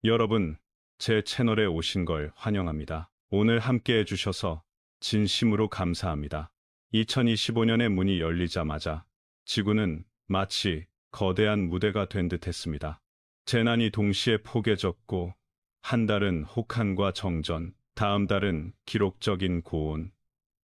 여러분, 제 채널에 오신 걸 환영합니다. 오늘 함께 해주셔서 진심으로 감사합니다. 2025년의 문이 열리자마자 지구는 마치 거대한 무대가 된 듯했습니다. 재난이 동시에 포개졌고, 한 달은 혹한과 정전, 다음 달은 기록적인 고온,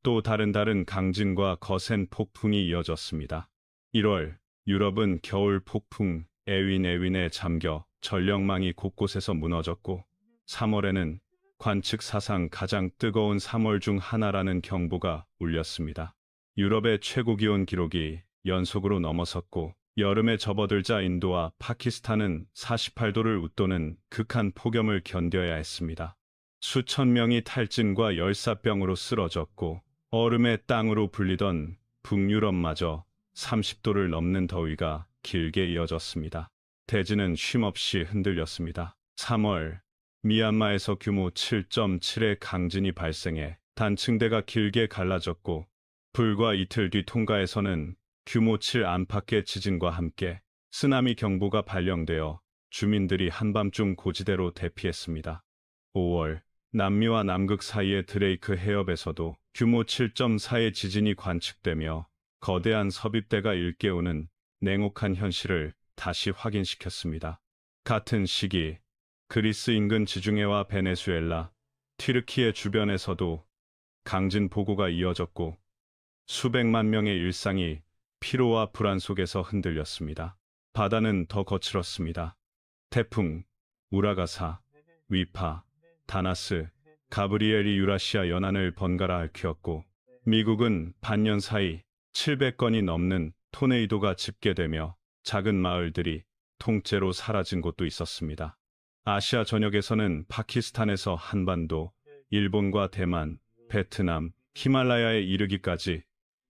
또 다른 달은 강진과 거센 폭풍이 이어졌습니다. 1월, 유럽은 겨울 폭풍 에윈에 잠겨 전력망이 곳곳에서 무너졌고, 3월에는 관측 사상 가장 뜨거운 3월 중 하나라는 경보가 울렸습니다. 유럽의 최고 기온 기록이 연속으로 넘어섰고, 여름에 접어들자 인도와 파키스탄은 48도를 웃도는 극한 폭염을 견뎌야 했습니다. 수천 명이 탈진과 열사병으로 쓰러졌고, 얼음의 땅으로 불리던 북유럽마저 30도를 넘는 더위가 길게 이어졌습니다. 대지는 쉼없이 흔들렸습니다. 3월, 미얀마에서 규모 7.7의 강진이 발생해 단층대가 길게 갈라졌고, 불과 이틀 뒤 통가에서는 규모 7 안팎의 지진과 함께 쓰나미 경보가 발령되어 주민들이 한밤중 고지대로 대피했습니다. 5월, 남미와 남극 사이의 드레이크 해협에서도 규모 7.4의 지진이 관측되며 거대한 섭입대가 일깨우는 냉혹한 현실을 다시 확인시켰습니다. 같은 시기, 그리스 인근 지중해와 베네수엘라, 튀르키예 주변에서도 강진 보고가 이어졌고, 수백만 명의 일상이 피로와 불안 속에서 흔들렸습니다. 바다는 더 거칠었습니다. 태풍, 우라가사, 위파, 다나스, 가브리엘이 유라시아 연안을 번갈아 앓히었고, 미국은 반년 사이 700건이 넘는 토네이도가 집계되며 작은 마을들이 통째로 사라진 곳도 있었습니다. 아시아 전역에서는 파키스탄에서 한반도, 일본과 대만, 베트남, 히말라야에 이르기까지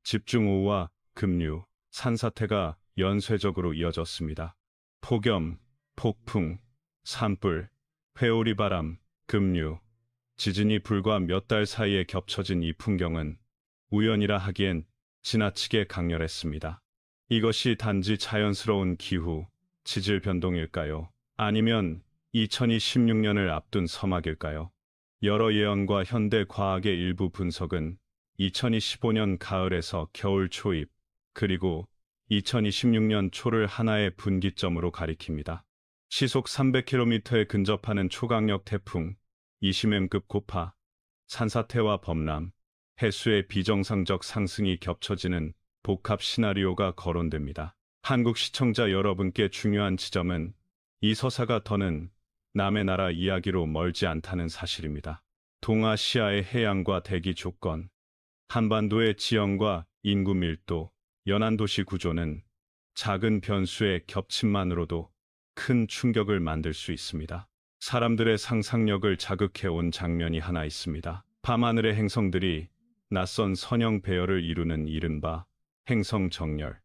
집중호우와 급류, 산사태가 연쇄적으로 이어졌습니다. 폭염, 폭풍, 산불, 회오리바람, 급류, 지진이 불과 몇 달 사이에 겹쳐진 이 풍경은 우연이라 하기엔 지나치게 강렬했습니다. 이것이 단지 자연스러운 기후, 지질 변동일까요? 아니면 2026년을 앞둔 서막일까요? 여러 예언과 현대 과학의 일부 분석은 2025년 가을에서 겨울 초입, 그리고 2026년 초를 하나의 분기점으로 가리킵니다. 시속 300km에 근접하는 초강력 태풍, 20m급 고파, 산사태와 범람, 해수의 비정상적 상승이 겹쳐지는 복합 시나리오가 거론됩니다. 한국 시청자 여러분께 중요한 지점은 이 서사가 더는 남의 나라 이야기로 멀지 않다는 사실입니다. 동아시아의 해양과 대기 조건, 한반도의 지형과 인구 밀도, 연안 도시 구조는 작은 변수의 겹침만으로도 큰 충격을 만들 수 있습니다. 사람들의 상상력을 자극해온 장면이 하나 있습니다. 밤하늘의 행성들이 낯선 선형 배열을 이루는 이른바 행성 정렬.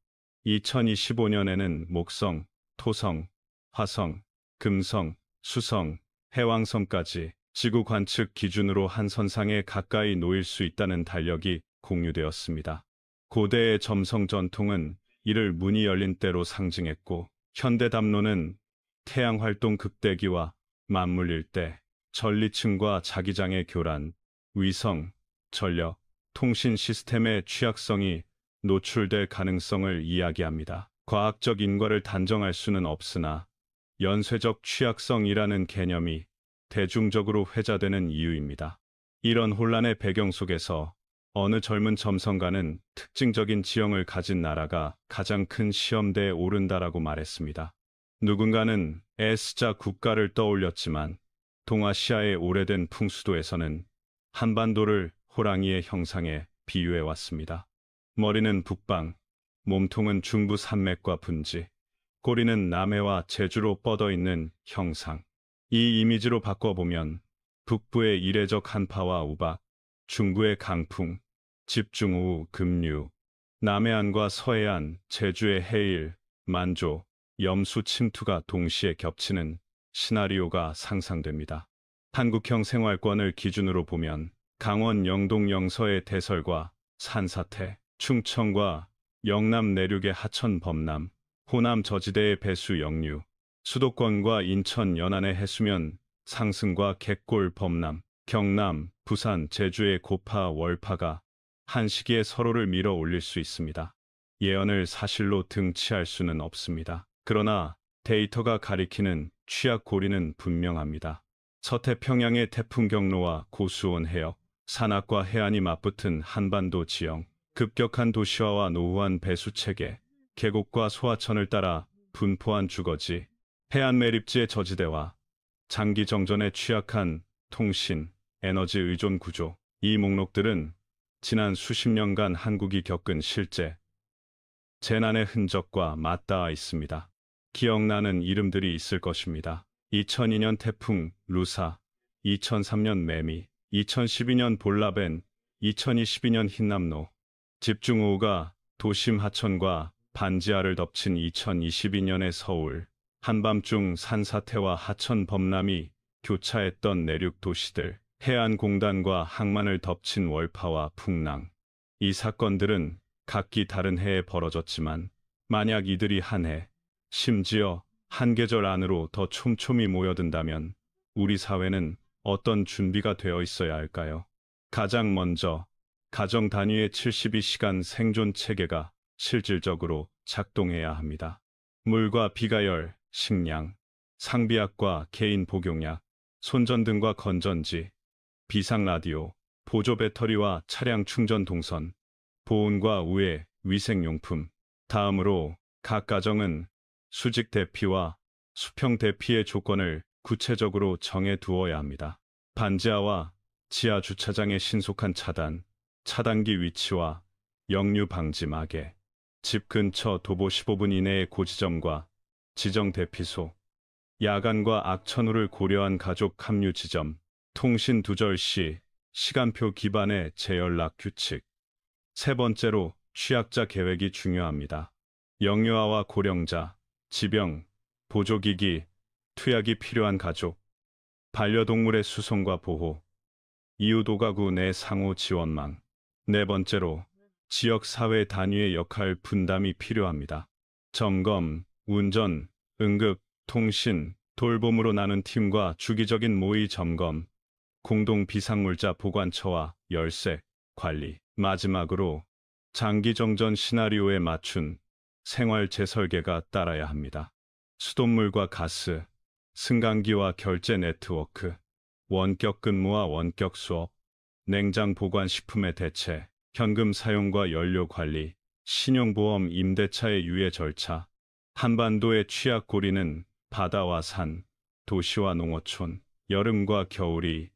2025년에는 목성, 토성, 화성, 금성, 수성, 해왕성까지 지구 관측 기준으로 한 선상에 가까이 놓일 수 있다는 달력이 공유되었습니다. 고대의 점성 전통은 이를 문이 열린 때로 상징했고, 현대 담론은 태양 활동 극대기와 맞물릴 때 전리층과 자기장의 교란, 위성, 전력, 통신 시스템의 취약성이 노출될 가능성을 이야기합니다. 과학적 인과를 단정할 수는 없으나 연쇄적 취약성이라는 개념이 대중적으로 회자되는 이유입니다. 이런 혼란의 배경 속에서 어느 젊은 점성가는 특징적인 지형을 가진 나라가 가장 큰 시험대에 오른다라고 말했습니다. 누군가는 S자 국가를 떠올렸지만 동아시아의 오래된 풍수도에서는 한반도를 호랑이의 형상에 비유해왔습니다. 머리는 북방, 몸통은 중부 산맥과 분지, 꼬리는 남해와 제주로 뻗어있는 형상. 이 이미지로 바꿔보면 북부의 이례적 한파와 우박, 중부의 강풍, 집중호우, 급류, 남해안과 서해안, 제주의 해일, 만조, 염수 침투가 동시에 겹치는 시나리오가 상상됩니다. 한국형 생활권을 기준으로 보면 강원 영동 영서의 대설과 산사태, 충청과 영남 내륙의 하천 범람, 호남 저지대의 배수 역류, 수도권과 인천 연안의 해수면 상승과 갯골 범람, 경남, 부산, 제주의 고파, 월파가 한 시기에 서로를 밀어 올릴 수 있습니다. 예언을 사실로 등치할 수는 없습니다. 그러나 데이터가 가리키는 취약 고리는 분명합니다. 서태평양의 태풍 경로와 고수온 해역, 산악과 해안이 맞붙은 한반도 지형, 급격한 도시화와 노후한 배수체계, 계곡과 소하천을 따라 분포한 주거지, 해안 매립지의 저지대와 장기 정전에 취약한 통신, 에너지 의존 구조, 이 목록들은 지난 수십 년간 한국이 겪은 실제 재난의 흔적과 맞닿아 있습니다. 기억나는 이름들이 있을 것입니다. 2002년 태풍 루사, 2003년 매미, 2012년 볼라벤, 2022년 흰남노, 집중호우가 도심 하천과 반지하를 덮친 2022년의 서울, 한밤중 산사태와 하천 범람이 교차했던 내륙 도시들, 해안공단과 항만을 덮친 월파와 풍랑. 이 사건들은 각기 다른 해에 벌어졌지만 만약 이들이 한 해, 심지어 한 계절 안으로 더 촘촘히 모여든다면 우리 사회는 어떤 준비가 되어 있어야 할까요? 가장 먼저 가정 단위의 72시간 생존 체계가 실질적으로 작동해야 합니다. 물과 비가열, 식량, 상비약과 개인 복용약, 손전등과 건전지, 비상 라디오, 보조 배터리와 차량 충전 동선, 보온과 우회, 위생용품. 다음으로 각 가정은 수직 대피와 수평 대피의 조건을 구체적으로 정해 두어야 합니다. 반지하와 지하 주차장의 신속한 차단, 차단기 위치와 역류 방지 마개, 집 근처 도보 15분 이내의 고지점과 지정 대피소, 야간과 악천후를 고려한 가족 합류 지점, 통신 두절 시 시간표 기반의 재연락 규칙. 세 번째로 취약자 계획이 중요합니다. 영유아와 고령자, 지병, 보조기기, 투약이 필요한 가족, 반려동물의 수송과 보호, 이웃오가구 내 상호 지원망. 네 번째로 지역사회 단위의 역할 분담이 필요합니다. 점검, 운전, 응급, 통신, 돌봄으로 나눈 팀과 주기적인 모의 점검, 공동 비상물자 보관처와 열색, 관리. 마지막으로 장기 정전 시나리오에 맞춘 생활 재설계가 따라야 합니다. 수돗물과 가스, 승강기와 결제 네트워크, 원격 근무와 원격 수업, 냉장 보관 식품의 대체, 현금 사용과 연료 관리, 신용보험 임대차의 유예 절차. 한반도의 취약 고리는 바다와 산, 도시와 농어촌, 여름과 겨울이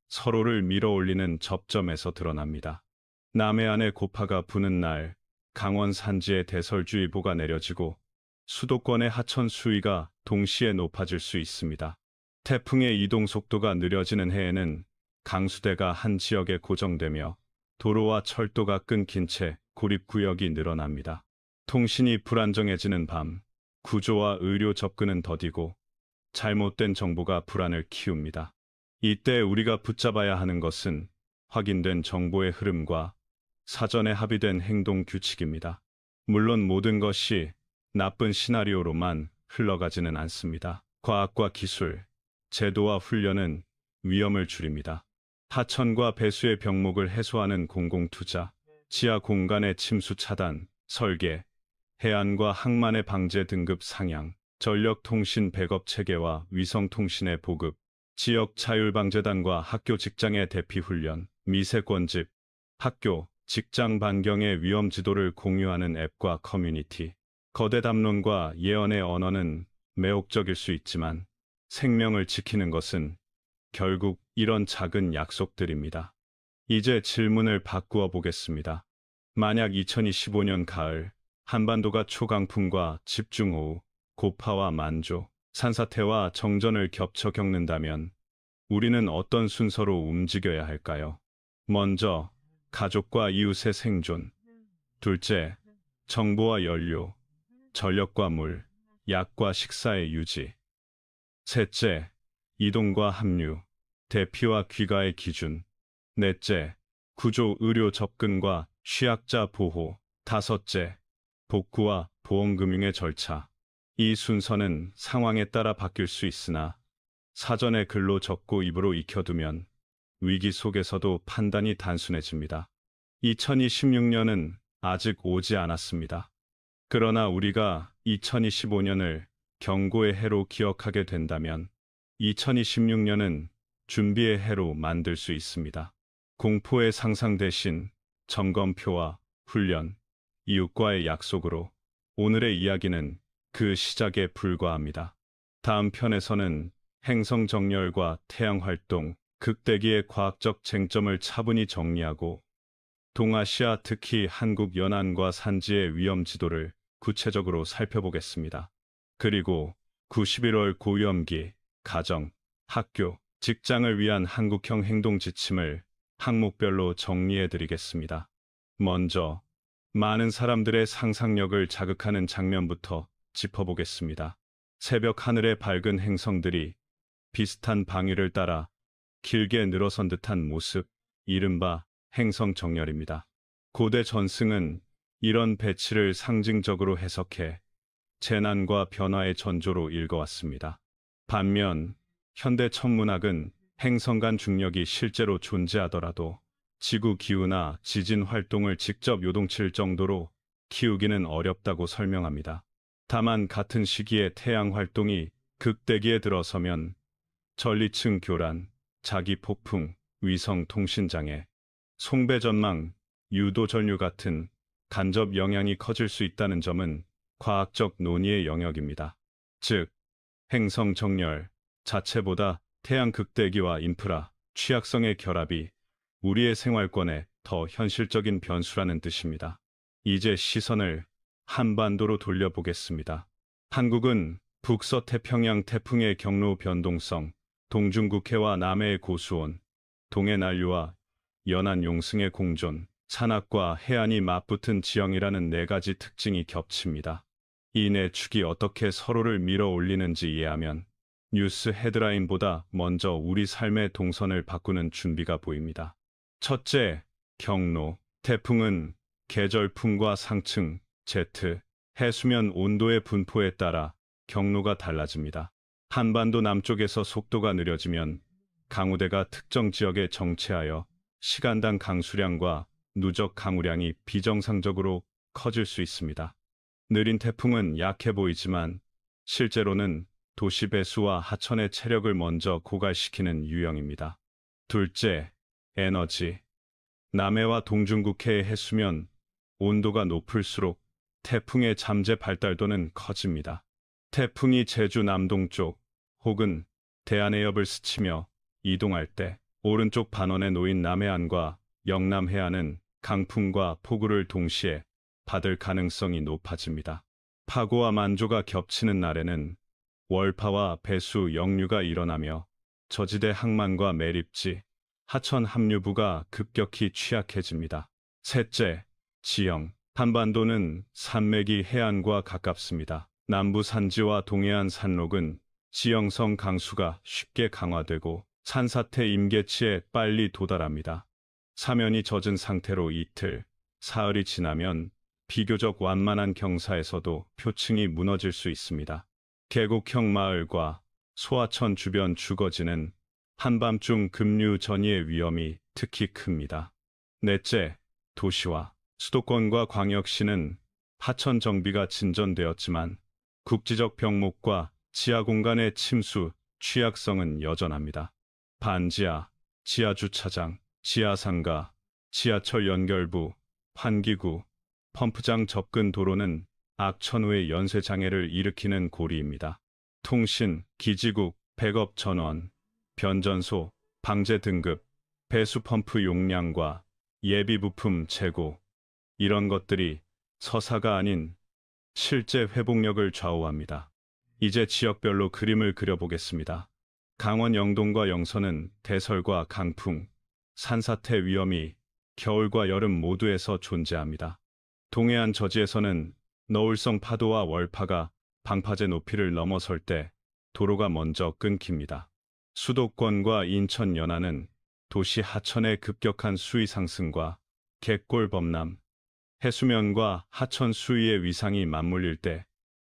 서로를 밀어올리는 접점에서 드러납니다. 남해안의 고파가 부는 날, 강원 산지에 대설주의보가 내려지고 수도권의 하천 수위가 동시에 높아질 수 있습니다. 태풍의 이동 속도가 느려지는 해에는 강수대가 한 지역에 고정되며 도로와 철도가 끊긴 채 고립구역이 늘어납니다. 통신이 불안정해지는 밤, 구조와 의료 접근은 더디고 잘못된 정보가 불안을 키웁니다. 이때 우리가 붙잡아야 하는 것은 확인된 정보의 흐름과 사전에 합의된 행동 규칙입니다. 물론 모든 것이 나쁜 시나리오로만 흘러가지는 않습니다. 과학과 기술, 제도와 훈련은 위험을 줄입니다. 하천과 배수의 병목을 해소하는 공공투자, 지하 공간의 침수 차단, 설계, 해안과 항만의 방제 등급 상향, 전력통신 백업 체계와 위성통신의 보급, 지역 자율방재단과 학교 직장의 대피 훈련, 미세권집, 학교, 직장 반경의 위험 지도를 공유하는 앱과 커뮤니티. 거대 담론과 예언의 언어는 매혹적일 수 있지만 생명을 지키는 것은 결국 이런 작은 약속들입니다. 이제 질문을 바꾸어 보겠습니다. 만약 2025년 가을 한반도가 초강풍과 집중호우, 고파와 만조, 산사태와 정전을 겹쳐 겪는다면 우리는 어떤 순서로 움직여야 할까요? 먼저 가족과 이웃의 생존, 둘째 정보와 연료, 전력과 물, 약과 식사의 유지, 셋째 이동과 합류, 대피와 귀가의 기준, 넷째 구조 의료 접근과 취약자 보호, 다섯째 복구와 보험금융의 절차. 이 순서는 상황에 따라 바뀔 수 있으나 사전에 글로 적고 입으로 익혀두면 위기 속에서도 판단이 단순해집니다. 2026년은 아직 오지 않았습니다. 그러나 우리가 2025년을 경고의 해로 기억하게 된다면 2026년은 준비의 해로 만들 수 있습니다. 공포의 상상 대신 점검표와 훈련, 이웃과의 약속으로 오늘의 이야기는 그 시작에 불과합니다. 다음 편에서는 행성 정렬과 태양 활동, 극대기의 과학적 쟁점을 차분히 정리하고 동아시아 특히 한국 연안과 산지의 위험 지도를 구체적으로 살펴보겠습니다. 그리고 91월 고위험기, 가정, 학교, 직장을 위한 한국형 행동 지침을 항목별로 정리해 드리겠습니다. 먼저 많은 사람들의 상상력을 자극하는 장면부터 짚어보겠습니다. 새벽 하늘의 밝은 행성들이 비슷한 방위를 따라 길게 늘어선 듯한 모습, 이른바 행성 정렬입니다. 고대 전승은 이런 배치를 상징적으로 해석해 재난과 변화의 전조로 읽어왔습니다. 반면 현대 천문학은 행성 간 중력이 실제로 존재하더라도 지구 기후나 지진 활동을 직접 요동칠 정도로 키우기는 어렵다고 설명합니다. 다만 같은 시기에 태양 활동이 극대기에 들어서면 전리층 교란, 자기폭풍, 위성 통신장애, 송배전망, 유도전류 같은 간접 영향이 커질 수 있다는 점은 과학적 논의의 영역입니다. 즉, 행성 정렬 자체보다 태양 극대기와 인프라, 취약성의 결합이 우리의 생활권에 더 현실적인 변수라는 뜻입니다. 이제 시선을 한반도로 돌려보겠습니다. 한국은 북서태평양 태풍의 경로 변동성, 동중국해와 남해의 고수온, 동해 난류와 연안 용승의 공존, 산악과 해안이 맞붙은 지형이라는 네 가지 특징이 겹칩니다. 이 네 축이 어떻게 서로를 밀어 올리는지 이해하면 뉴스 헤드라인보다 먼저 우리 삶의 동선을 바꾸는 준비가 보입니다. 첫째, 경로. 태풍은 계절풍과 상층, 제트, 해수면 온도의 분포에 따라 경로가 달라집니다. 한반도 남쪽에서 속도가 느려지면 강우대가 특정 지역에 정체하여 시간당 강수량과 누적 강우량이 비정상적으로 커질 수 있습니다. 느린 태풍은 약해 보이지만 실제로는 도시 배수와 하천의 체력을 먼저 고갈시키는 유형입니다. 둘째, 에너지. 남해와 동중국해의 해수면 온도가 높을수록 태풍의 잠재 발달도는 커집니다. 태풍이 제주 남동쪽 혹은 대한해협을 스치며 이동할 때 오른쪽 반원에 놓인 남해안과 영남 해안은 강풍과 폭우를 동시에 받을 가능성이 높아집니다. 파고와 만조가 겹치는 날에는 월파와 배수 역류가 일어나며 저지대 항만과 매립지, 하천 합류부가 급격히 취약해집니다. 셋째, 지형. 한반도는 산맥이 해안과 가깝습니다. 남부 산지와 동해안 산록은 지형성 강수가 쉽게 강화되고 산사태 임계치에 빨리 도달합니다. 사면이 젖은 상태로 이틀, 사흘이 지나면 비교적 완만한 경사에서도 표층이 무너질 수 있습니다. 계곡형 마을과 소하천 주변 주거지는 한밤중 급류 전이의 위험이 특히 큽니다. 넷째, 도시화. 수도권과 광역시는 하천 정비가 진전되었지만 국지적 병목과 지하 공간의 침수, 취약성은 여전합니다. 반지하, 지하주차장, 지하상가, 지하철 연결부, 환기구, 펌프장 접근 도로는 악천후의 연쇄장애를 일으키는 고리입니다. 통신, 기지국, 백업 전원, 변전소, 방제 등급, 배수 펌프 용량과 예비 부품 재고, 이런 것들이 서사가 아닌 실제 회복력을 좌우합니다. 이제 지역별로 그림을 그려보겠습니다. 강원 영동과 영서는 대설과 강풍, 산사태 위험이 겨울과 여름 모두에서 존재합니다. 동해안 저지에서는 너울성 파도와 월파가 방파제 높이를 넘어설 때 도로가 먼저 끊깁니다. 수도권과 인천 연안은 도시 하천의 급격한 수위 상승과 갯골 범람, 해수면과 하천 수위의 위상이 맞물릴 때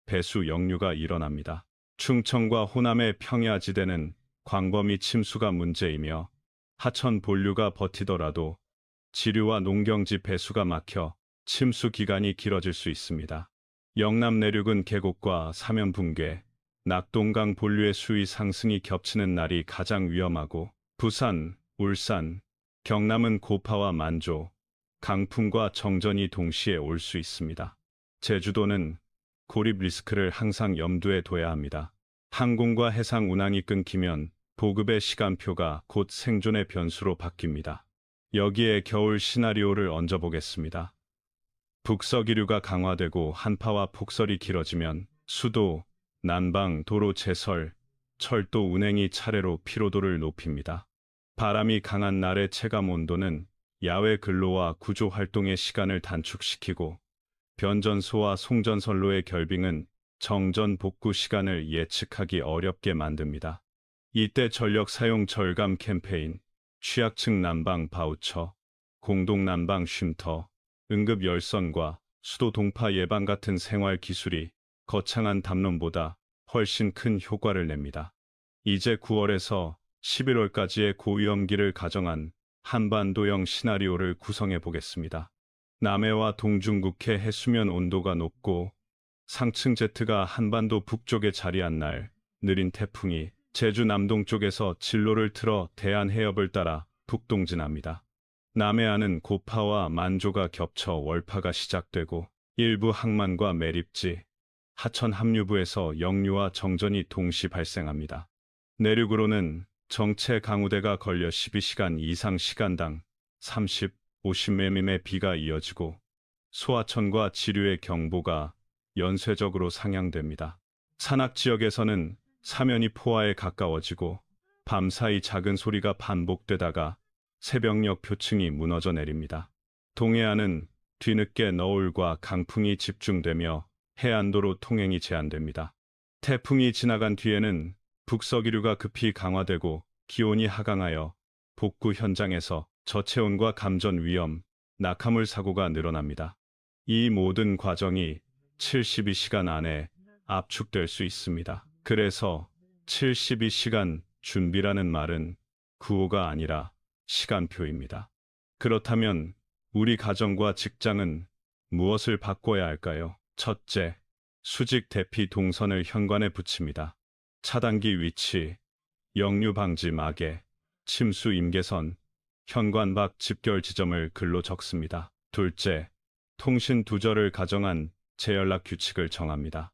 배수 역류가 일어납니다. 충청과 호남의 평야지대는 광범위 침수가 문제이며 하천 본류가 버티더라도 지류와 농경지 배수가 막혀 침수 기간이 길어질 수 있습니다. 영남 내륙은 계곡과 사면 붕괴, 낙동강 본류의 수위 상승이 겹치는 날이 가장 위험하고 부산, 울산, 경남은 고파와 만조, 강풍과 정전이 동시에 올 수 있습니다. 제주도는 고립 리스크를 항상 염두에 둬야 합니다. 항공과 해상 운항이 끊기면 보급의 시간표가 곧 생존의 변수로 바뀝니다. 여기에 겨울 시나리오를 얹어보겠습니다. 북서기류가 강화되고 한파와 폭설이 길어지면 수도, 난방, 도로 제설, 철도 운행이 차례로 피로도를 높입니다. 바람이 강한 날의 체감 온도는 야외 근로와 구조 활동의 시간을 단축시키고 변전소와 송전선로의 결빙은 정전 복구 시간을 예측하기 어렵게 만듭니다. 이때 전력 사용 절감 캠페인, 취약층 난방 바우처, 공동 난방 쉼터, 응급 열선과 수도 동파 예방 같은 생활 기술이 거창한 담론보다 훨씬 큰 효과를 냅니다. 이제 9월에서 11월까지의 고위험기를 가정한 한반도형 시나리오를 구성해 보겠습니다. 남해와 동중국해 해수면 온도가 높고 상층 제트가 한반도 북쪽에 자리한 날 느린 태풍이 제주 남동쪽에서 진로를 틀어 대한 해협을 따라 북동진합니다. 남해안은 고파와 만조가 겹쳐 월파가 시작되고 일부 항만과 매립지, 하천 합류부에서 역류와 정전이 동시 발생합니다. 내륙으로는 정체 강우대가 걸려 12시간 이상 시간당 30, 50mm의 비가 이어지고 소하천과 지류의 경보가 연쇄적으로 상향됩니다. 산악 지역에서는 사면이 포화에 가까워지고 밤사이 작은 소리가 반복되다가 새벽녘 표층이 무너져 내립니다. 동해안은 뒤늦게 너울과 강풍이 집중되며 해안도로 통행이 제한됩니다. 태풍이 지나간 뒤에는 북서기류가 급히 강화되고 기온이 하강하여 복구 현장에서 저체온과 감전 위험, 낙하물 사고가 늘어납니다. 이 모든 과정이 72시간 안에 압축될 수 있습니다. 그래서 72시간 준비라는 말은 구호가 아니라 시간표입니다. 그렇다면 우리 가정과 직장은 무엇을 바꿔야 할까요? 첫째, 수직 대피 동선을 현관에 붙입니다. 차단기 위치, 역류 방지 마개, 침수 임계선, 현관 밖 집결 지점을 글로 적습니다. 둘째, 통신 두절을 가정한 재연락 규칙을 정합니다.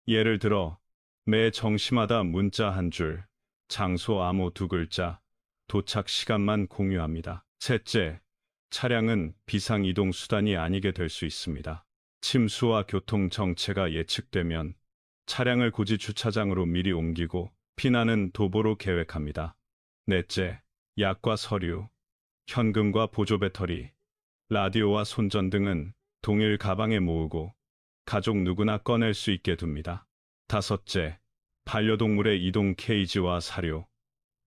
예를 들어 매 정시마다 문자 한 줄, 장소 암호 2글자, 도착 시간만 공유합니다. 셋째, 차량은 비상이동 수단이 아니게 될 수 있습니다. 침수와 교통 정체가 예측되면 차량을 고지 주차장으로 미리 옮기고 피난은 도보로 계획합니다. 넷째, 약과 서류, 현금과 보조 배터리, 라디오와 손전 등은 동일 가방에 모으고 가족 누구나 꺼낼 수 있게 둡니다. 다섯째, 반려동물의 이동 케이지와 사료,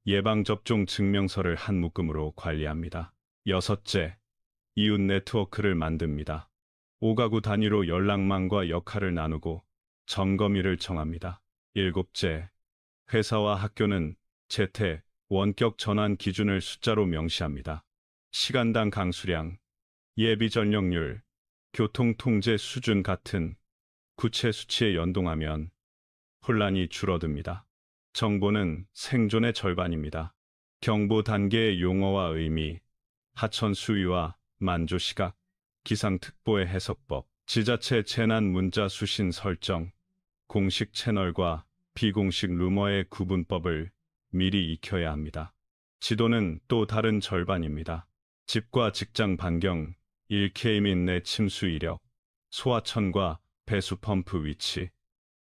예방접종 증명서를 한 묶음으로 관리합니다. 여섯째, 이웃 네트워크를 만듭니다. 5가구 단위로 연락망과 역할을 나누고 점검일을 정합니다. 일곱째, 회사와 학교는 재택, 원격 전환 기준을 숫자로 명시합니다. 시간당 강수량, 예비 전력률, 교통 통제 수준 같은 구체 수치에 연동하면 혼란이 줄어듭니다. 정보는 생존의 절반입니다. 경보 단계의 용어와 의미, 하천 수위와 만조 시각, 기상특보의 해석법, 지자체 재난 문자 수신 설정, 공식 채널과 비공식 루머의 구분법을 미리 익혀야 합니다. 지도는 또 다른 절반입니다. 집과 직장 반경, 1km 내 침수 이력, 소하천과 배수 펌프 위치,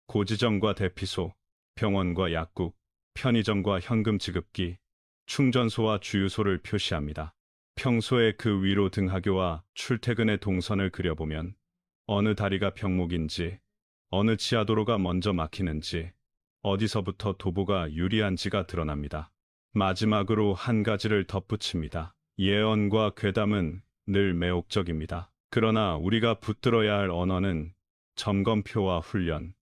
고지점과 대피소, 병원과 약국, 편의점과 현금 지급기, 충전소와 주유소를 표시합니다. 평소에 그 위로 등하교와 출퇴근의 동선을 그려보면 어느 다리가 병목인지, 어느 지하도로가 먼저 막히는지, 어디서부터 도보가 유리한지가 드러납니다. 마지막으로 한 가지를 덧붙입니다. 예언과 괴담은 늘 매혹적입니다. 그러나 우리가 붙들어야 할 언어는 점검표와 훈련,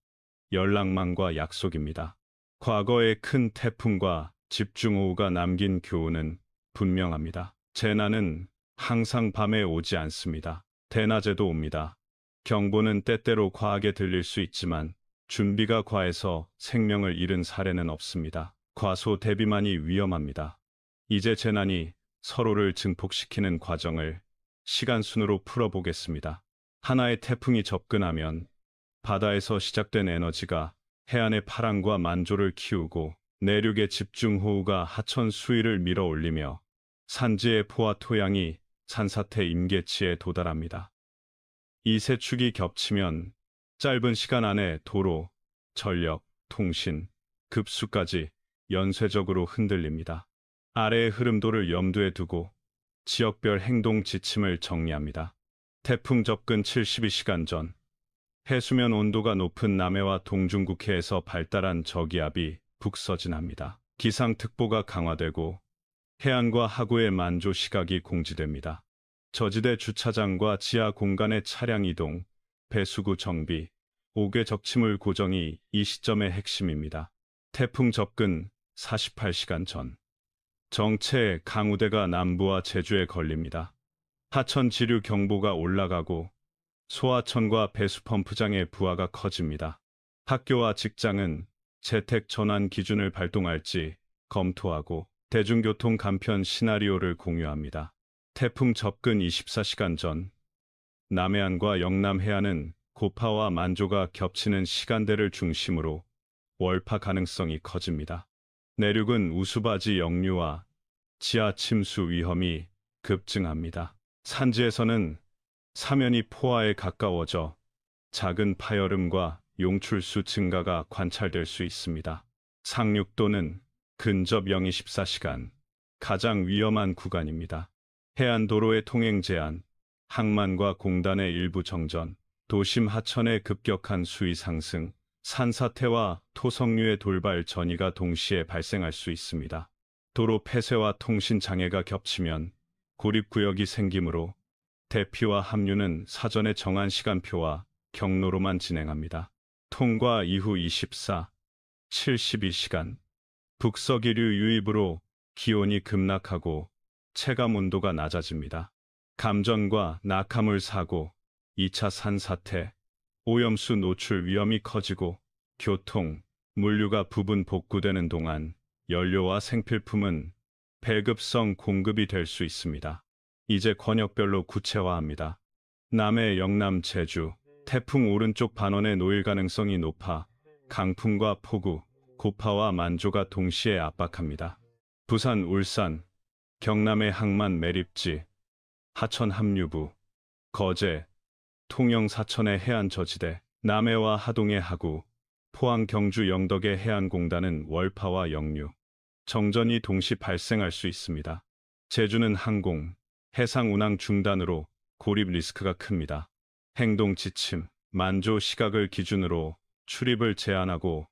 연락망과 약속입니다. 과거의 큰 태풍과 집중호우가 남긴 교훈은 분명합니다. 재난은 항상 밤에 오지 않습니다. 대낮에도 옵니다. 경보는 때때로 과하게 들릴 수 있지만 준비가 과해서 생명을 잃은 사례는 없습니다. 과소 대비만이 위험합니다. 이제 재난이 서로를 증폭시키는 과정을 시간순으로 풀어보겠습니다. 하나의 태풍이 접근하면 바다에서 시작된 에너지가 해안의 파랑과 만조를 키우고 내륙의 집중호우가 하천 수위를 밀어 올리며 산지의 포와 토양이 산사태 임계치에 도달합니다. 이 세 축이 겹치면 짧은 시간 안에 도로, 전력, 통신, 급수까지 연쇄적으로 흔들립니다. 아래의 흐름도를 염두에 두고 지역별 행동 지침을 정리합니다. 태풍 접근 72시간 전, 해수면 온도가 높은 남해와 동중국해에서 발달한 저기압이 북서진합니다. 기상특보가 강화되고 해안과 하구의 만조 시각이 공지됩니다. 저지대 주차장과 지하 공간의 차량 이동, 배수구 정비, 옥외 적치물 고정이 이 시점의 핵심입니다. 태풍 접근 48시간 전, 정체 강우대가 남부와 제주에 걸립니다. 하천 지류 경보가 올라가고 소하천과 배수펌프장의 부하가 커집니다. 학교와 직장은 재택 전환 기준을 발동할지 검토하고 대중교통 간편 시나리오를 공유합니다. 태풍 접근 24시간 전, 남해안과 영남 해안은 고파와 만조가 겹치는 시간대를 중심으로 월파 가능성이 커집니다. 내륙은 우수바지 역류와 지하 침수 위험이 급증합니다. 산지에서는 사면이 포화에 가까워져 작은 파열음과 용출수 증가가 관찰될 수 있습니다. 상륙도는 근접 0-24시간, 가장 위험한 구간입니다. 해안도로의 통행 제한, 항만과 공단의 일부 정전, 도심 하천의 급격한 수위 상승, 산사태와 토성류의 돌발 전이가 동시에 발생할 수 있습니다. 도로 폐쇄와 통신 장애가 겹치면 고립구역이 생기므로 대피와 합류는 사전에 정한 시간표와 경로로만 진행합니다. 통과 이후 24, 72시간, 북서기류 유입으로 기온이 급락하고 체감 온도가 낮아집니다. 감전과 낙하물 사고, 2차 산사태, 오염수 노출 위험이 커지고 교통, 물류가 부분 복구되는 동안 연료와 생필품은 배급성 공급이 될 수 있습니다. 이제 권역별로 구체화합니다. 남해, 영남, 제주, 태풍 오른쪽 반원에 놓일 가능성이 높아 강풍과 폭우, 고파와 만조가 동시에 압박합니다. 부산, 울산, 경남의 항만 매립지, 하천 합류부, 거제, 통영 사천의 해안 저지대, 남해와 하동의 하구, 포항 경주 영덕의 해안공단은 월파와 역류, 정전이 동시 발생할 수 있습니다. 제주는 항공, 해상 운항 중단으로 고립 리스크가 큽니다. 행동 지침, 만조 시각을 기준으로 출입을 제한하고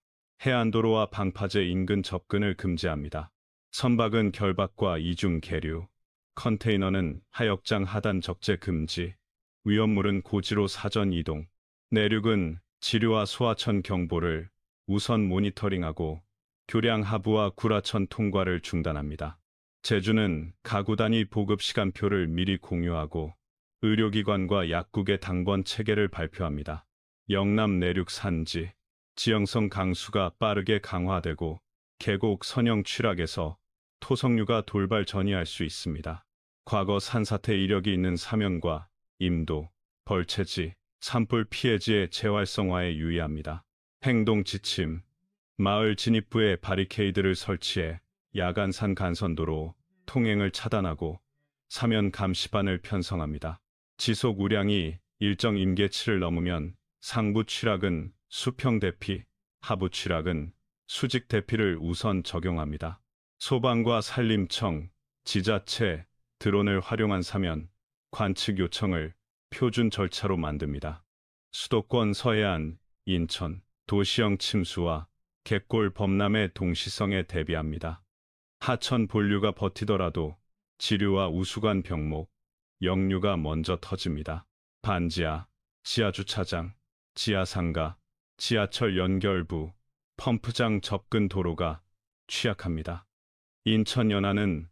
해안도로와 방파제 인근 접근을 금지합니다. 선박은 결박과 이중 계류, 컨테이너는 하역장 하단 적재 금지, 위험물은 고지로 사전 이동, 내륙은 지류와 소하천 경보를 우선 모니터링하고 교량 하부와 구라천 통과를 중단합니다. 제주는 가구 단위 보급 시간표를 미리 공유하고 의료기관과 약국의 당번 체계를 발표합니다. 영남 내륙 산지, 지형성 강수가 빠르게 강화되고 계곡 선형 취락에서 토성류가 돌발 전이할 수 있습니다. 과거 산사태 이력이 있는 사면과 임도, 벌채지, 산불 피해지의 재활성화에 유의합니다. 행동 지침, 마을 진입부에 바리케이드를 설치해 야간산 간선도로 통행을 차단하고 사면 감시반을 편성합니다. 지속 우량이 일정 임계치를 넘으면 상부 취락은 수평 대피, 하부 취락은 수직 대피를 우선 적용합니다. 소방과 산림청, 지자체, 드론을 활용한 사면, 관측 요청을 표준 절차로 만듭니다. 수도권 서해안, 인천, 도시형 침수와 갯골 범람의 동시성에 대비합니다. 하천 본류가 버티더라도 지류와 우수관 병목, 역류가 먼저 터집니다. 반지하, 지하주차장, 지하상가, 지하철 연결부, 펌프장 접근 도로가 취약합니다. 인천 연안은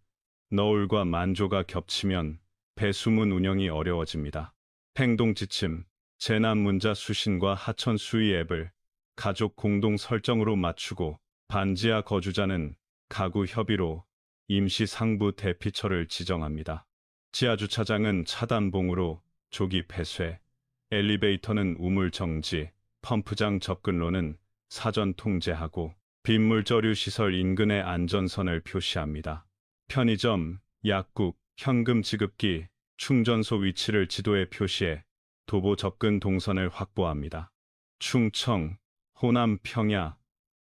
너울과 만조가 겹치면 배수문 운영이 어려워집니다. 행동 지침, 재난 문자 수신과 하천 수위 앱을 가족 공동 설정으로 맞추고 반지하 거주자는 가구 협의로 임시 상부 대피처를 지정합니다. 지하 주차장은 차단봉으로 조기 폐쇄, 엘리베이터는 우물 정지, 펌프장 접근로는 사전 통제하고 빗물저류 시설 인근의 안전선을 표시합니다. 편의점, 약국, 현금 지급기, 충전소 위치를 지도에 표시해 도보 접근 동선을 확보합니다. 충청, 호남 평야,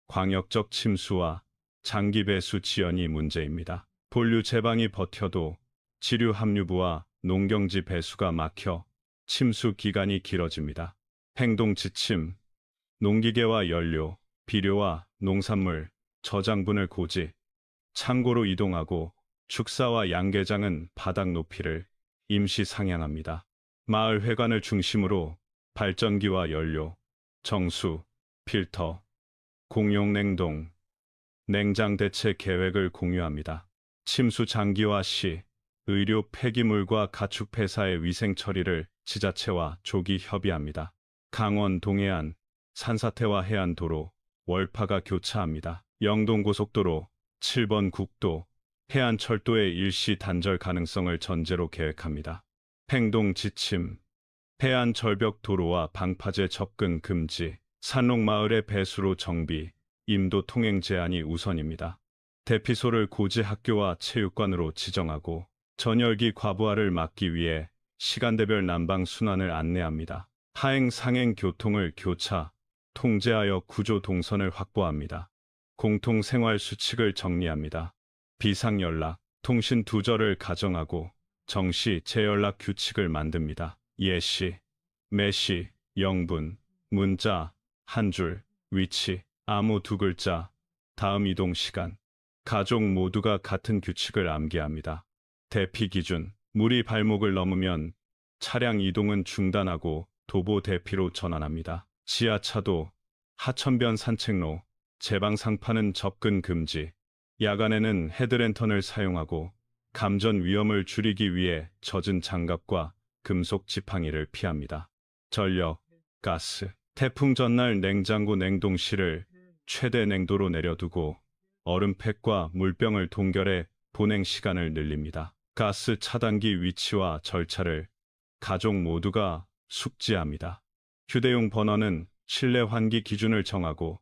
광역적 침수와 장기 배수 지연이 문제입니다. 본류 제방이 버텨도 지류 합류부와 농경지 배수가 막혀 침수 기간이 길어집니다. 행동 지침, 농기계와 연료, 비료와 농산물, 저장분을 고지, 창고로 이동하고 축사와 양계장은 바닥 높이를 임시 상향합니다. 마을 회관을 중심으로 발전기와 연료, 정수, 필터, 공용 냉동, 냉장 대체 계획을 공유합니다. 침수 장기화 시 의료 폐기물과 가축 폐사의 위생 처리를 지자체와 조기 협의합니다. 강원 동해안, 산사태와 해안도로, 월파가 교차합니다. 영동고속도로, 7번 국도, 해안철도의 일시 단절 가능성을 전제로 계획합니다. 행동 지침, 해안 절벽 도로와 방파제 접근 금지, 산록마을의 배수로 정비, 임도 통행 제한이 우선입니다. 대피소를 고지 학교와 체육관으로 지정하고 전열기 과부하를 막기 위해 시간대별 난방 순환을 안내합니다. 하행 상행 교통을 교차, 통제하여 구조 동선을 확보합니다. 공통 생활 수칙을 정리합니다. 비상연락, 통신 두절을 가정하고 정시 재연락 규칙을 만듭니다. 예시, 매시, 영분, 문자, 한 줄, 위치, 아무 두 글자, 다음 이동 시간. 가족 모두가 같은 규칙을 암기합니다. 대피 기준, 물이 발목을 넘으면 차량 이동은 중단하고 도보 대피로 전환합니다. 지하차도, 하천변 산책로, 제방상파는 접근 금지, 야간에는 헤드랜턴을 사용하고 감전 위험을 줄이기 위해 젖은 장갑과 금속 지팡이를 피합니다. 전력, 가스, 태풍 전날 냉장고 냉동실을 최대 냉도로 내려두고 얼음팩과 물병을 동결해 보냉 시간을 늘립니다. 가스 차단기 위치와 절차를 가족 모두가 숙지합니다. 휴대용 버너는 실내 환기 기준을 정하고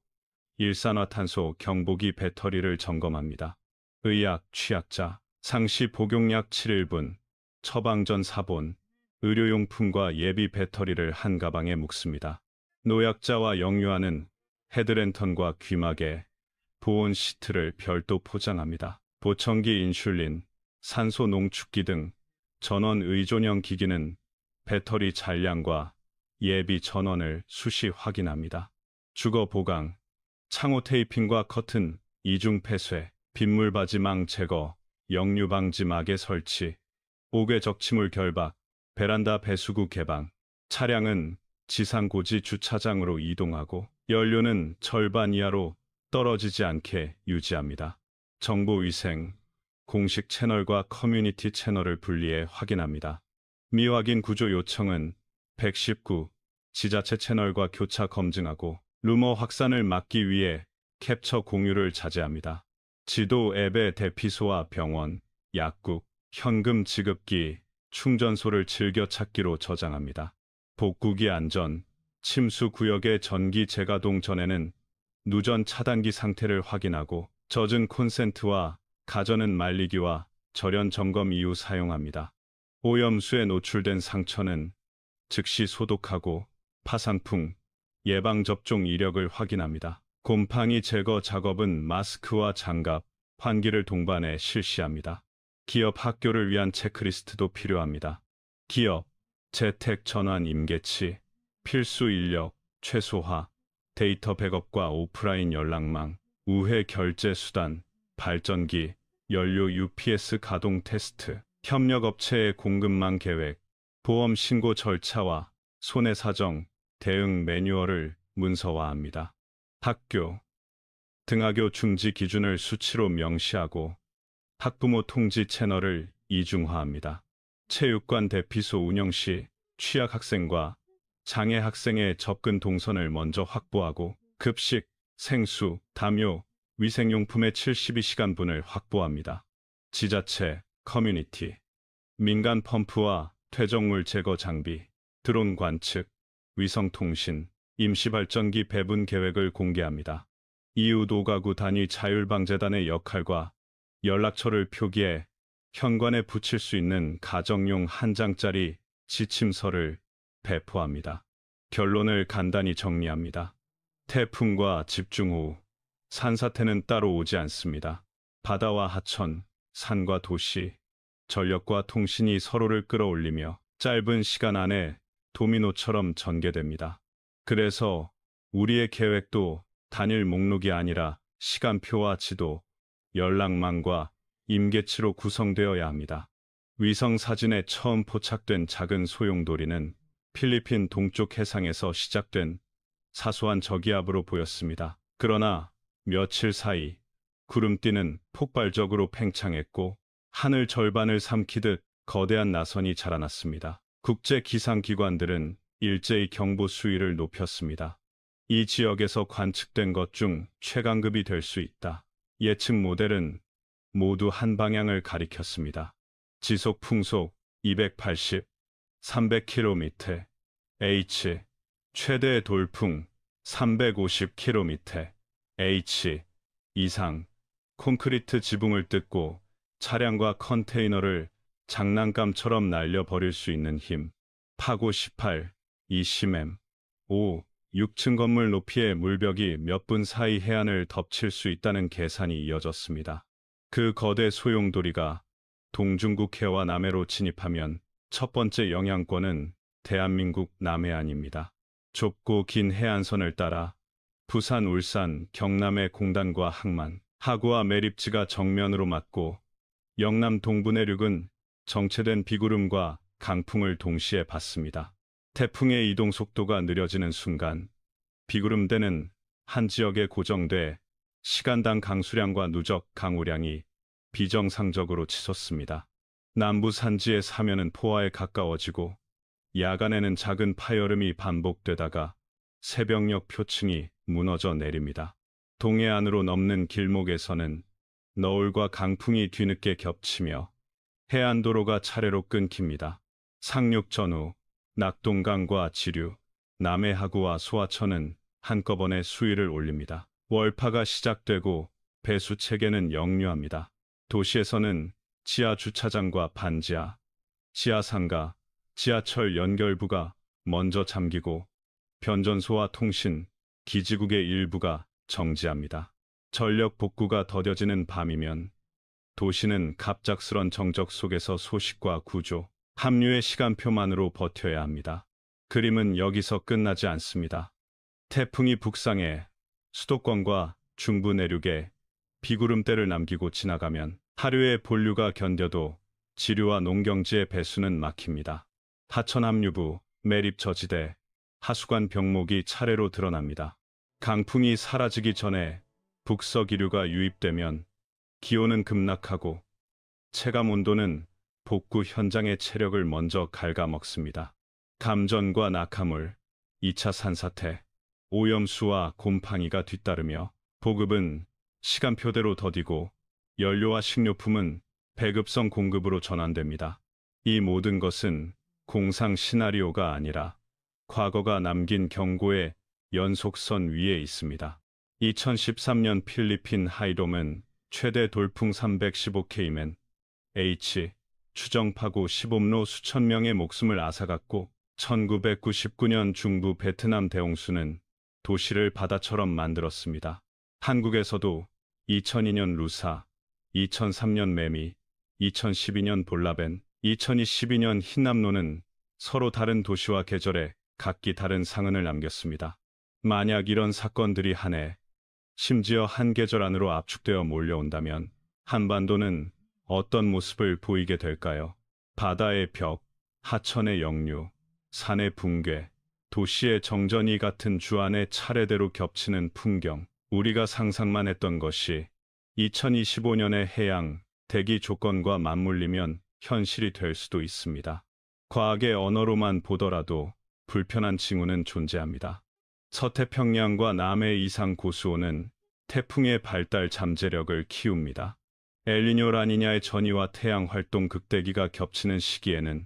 일산화탄소 경보기 배터리를 점검합니다. 의약, 취약자, 상시 복용약 7일분, 처방전 4본, 의료용품과 예비 배터리를 한 가방에 묵습니다. 노약자와 영유아는 헤드랜턴과 귀마개, 보온 시트를 별도 포장합니다. 보청기 인슐린, 산소 농축기 등 전원 의존형 기기는 배터리 잔량과 예비 전원을 수시 확인합니다. 주거 보강, 창호 테이핑과 커튼, 이중 폐쇄, 빗물 바지망 제거, 역류 방지 막의 설치, 옥외 적치물 결박, 베란다 배수구 개방, 차량은 지상고지 주차장으로 이동하고 연료는 절반 이하로 떨어지지 않게 유지합니다. 정보위생, 공식 채널과 커뮤니티 채널을 분리해 확인합니다. 미확인 구조 요청은 119, 지자체 채널과 교차 검증하고 루머 확산을 막기 위해 캡처 공유를 자제합니다. 지도 앱에 대피소와 병원, 약국, 현금 지급기, 충전소를 즐겨찾기로 저장합니다. 복구기 안전, 침수 구역의 전기 재가동 전에는 누전 차단기 상태를 확인하고 젖은 콘센트와 가전은 말리기와 절연 점검 이후 사용합니다. 오염수에 노출된 상처는 즉시 소독하고 파상풍, 예방접종 이력을 확인합니다. 곰팡이 제거 작업은 마스크와 장갑, 환기를 동반해 실시합니다. 기업 학교를 위한 체크리스트도 필요합니다. 기업, 재택 전환 임계치, 필수 인력, 최소화, 데이터 백업과 오프라인 연락망, 우회 결제 수단, 발전기, 연료 UPS 가동 테스트, 협력업체의 공급망 계획, 보험 신고 절차와 손해사정, 대응 매뉴얼을 문서화합니다. 학교, 등하교 중지 기준을 수치로 명시하고 학부모 통지 채널을 이중화합니다. 체육관 대피소 운영 시 취약 학생과 장애 학생의 접근 동선을 먼저 확보하고 급식, 생수, 담요, 위생용품의 72시간분을 확보합니다. 지자체, 커뮤니티, 민간 펌프와 퇴적물 제거 장비, 드론 관측, 위성통신, 임시발전기 배분 계획을 공개합니다. 이후 도가구 단위 자율방재단의 역할과 연락처를 표기해 현관에 붙일 수 있는 가정용 한 장짜리 지침서를 배포합니다. 결론을 간단히 정리합니다. 태풍과 집중호우, 산사태는 따로 오지 않습니다. 바다와 하천, 산과 도시, 전력과 통신이 서로를 끌어올리며 짧은 시간 안에 도미노처럼 전개됩니다. 그래서 우리의 계획도 단일 목록이 아니라 시간표와 지도, 연락망과 임계치로 구성되어야 합니다. 위성 사진에 처음 포착된 작은 소용돌이는 필리핀 동쪽 해상에서 시작된 사소한 저기압으로 보였습니다. 그러나 며칠 사이 구름띠는 폭발적으로 팽창했고 하늘 절반을 삼키듯 거대한 나선이 자라났습니다. 국제 기상기관들은 일제히 경보 수위를 높였습니다. 이 지역에서 관측된 것 중 최강급이 될 수 있다. 예측 모델은 모두 한 방향을 가리켰습니다. 지속 풍속 280, 300km, H, 최대 돌풍 350km, H 이상, 콘크리트 지붕을 뜯고 차량과 컨테이너를 장난감처럼 날려버릴 수 있는 힘, 파고 18, 20m, 5, 6층 건물 높이의 물벽이 몇 분 사이 해안을 덮칠 수 있다는 계산이 이어졌습니다. 그 거대 소용돌이가 동중국 해와 남해로 진입하면 첫 번째 영향권은 대한민국 남해안입니다. 좁고 긴 해안선을 따라 부산, 울산, 경남의 공단과 항만, 하구와 매립지가 정면으로 맞고 영남 동부 내륙은 정체된 비구름과 강풍을 동시에 받습니다. 태풍의 이동 속도가 느려지는 순간 비구름대는 한 지역에 고정돼 시간당 강수량과 누적 강우량이 비정상적으로 치솟습니다. 남부 산지의 사면은 포화에 가까워지고 야간에는 작은 파열음이 반복되다가 새벽녘 표층이 무너져 내립니다. 동해안으로 넘는 길목에서는 너울과 강풍이 뒤늦게 겹치며 해안도로가 차례로 끊깁니다. 상륙 전후 낙동강과 지류, 남해하구와 소하천은 한꺼번에 수위를 올립니다. 월파가 시작되고 배수 체계는 역류합니다. 도시에서는 지하 주차장과 반지하, 지하상가, 지하철 연결부가 먼저 잠기고 변전소와 통신, 기지국의 일부가 정지합니다. 전력 복구가 더뎌지는 밤이면 도시는 갑작스런 정적 속에서 소식과 구조, 합류의 시간표만으로 버텨야 합니다. 그림은 여기서 끝나지 않습니다. 태풍이 북상해 수도권과 중부 내륙에 비구름대를 남기고 지나가면 하류의 본류가 견뎌도 지류와 농경지의 배수는 막힙니다. 하천 합류부, 매립 저지대, 하수관 병목이 차례로 드러납니다. 강풍이 사라지기 전에 북서기류가 유입되면 기온은 급락하고 체감 온도는 복구 현장의 체력을 먼저 갉아먹습니다. 감전과 낙하물, 2차 산사태, 오염수와 곰팡이가 뒤따르며 보급은 시간표대로 더디고 연료와 식료품은 배급성 공급으로 전환됩니다. 이 모든 것은 공상 시나리오가 아니라 과거가 남긴 경고의 연속선 위에 있습니다. 2013년 필리핀 하이롬은 최대 돌풍 315km, H, 추정파고 15로 수천 명의 목숨을 앗아갔고 1999년 중부 베트남 대홍수는 도시를 바다처럼 만들었습니다. 한국에서도 2002년 루사, 2003년 매미, 2012년 볼라벤, 2022년 흰남노는 서로 다른 도시와 계절에 각기 다른 상흔을 남겼습니다. 만약 이런 사건들이 한 해, 심지어 한 계절 안으로 압축되어 몰려온다면 한반도는 어떤 모습을 보이게 될까요? 바다의 벽, 하천의 역류, 산의 붕괴, 도시의 정전이 같은 주안에 차례대로 겹치는 풍경, 우리가 상상만 했던 것이 2025년의 해양, 대기 조건과 맞물리면 현실이 될 수도 있습니다. 과학의 언어로만 보더라도 불편한 징후는 존재합니다. 서태평양과 남해 이상 고수온은 태풍의 발달 잠재력을 키웁니다. 엘니뇨 라니냐의 전이와 태양 활동 극대기가 겹치는 시기에는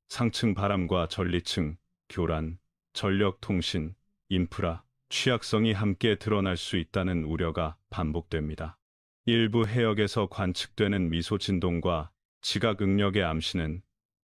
상층 바람과 전리층, 교란, 전력 통신, 인프라, 취약성이 함께 드러날 수 있다는 우려가 반복됩니다. 일부 해역에서 관측되는 미소 진동과 지각 응력의 암시는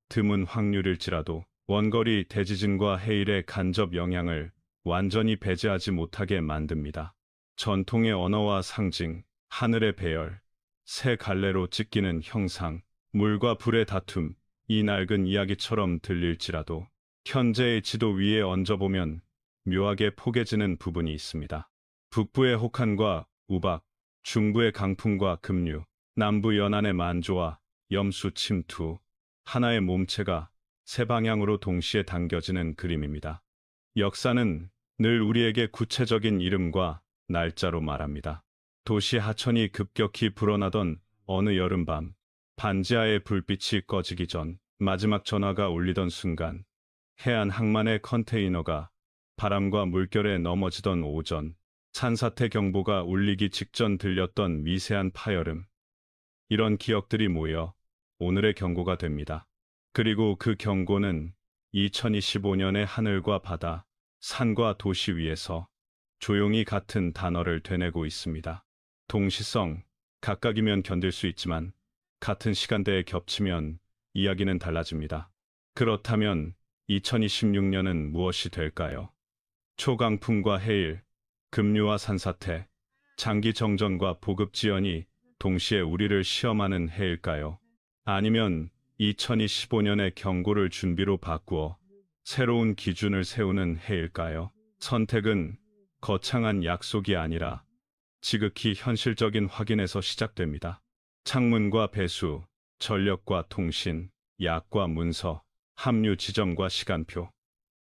드문 확률일지라도 원거리 대지진과 해일의 간접 영향을 완전히 배제하지 못하게 만듭니다. 전통의 언어와 상징, 하늘의 배열, 새 갈래로 찢기는 형상, 물과 불의 다툼, 이 낡은 이야기처럼 들릴지라도 현재의 지도 위에 얹어보면 묘하게 포개지는 부분이 있습니다. 북부의 혹한과 우박, 중부의 강풍과 급류, 남부 연안의 만조와 염수 침투, 하나의 몸체가 세 방향으로 동시에 당겨지는 그림입니다. 역사는 늘 우리에게 구체적인 이름과 날짜로 말합니다. 도시 하천이 급격히 불어나던 어느 여름밤, 반지하의 불빛이 꺼지기 전 마지막 전화가 울리던 순간, 해안 항만의 컨테이너가 바람과 물결에 넘어지던 오전, 산사태 경보가 울리기 직전 들렸던 미세한 파열음, 이런 기억들이 모여 오늘의 경고가 됩니다. 그리고 그 경고는 2025년의 하늘과 바다, 산과 도시 위에서 조용히 같은 단어를 되뇌고 있습니다. 동시성, 각각이면 견딜 수 있지만 같은 시간대에 겹치면 이야기는 달라집니다. 그렇다면 2026년은 무엇이 될까요? 초강풍과 해일, 급류와 산사태, 장기 정전과 보급 지연이 동시에 우리를 시험하는 해일까요? 아니면 2025년의 경고를 준비로 바꾸어 새로운 기준을 세우는 해일까요? 선택은 거창한 약속이 아니라 지극히 현실적인 확인에서 시작됩니다. 창문과 배수, 전력과 통신, 약과 문서, 합류 지점과 시간표.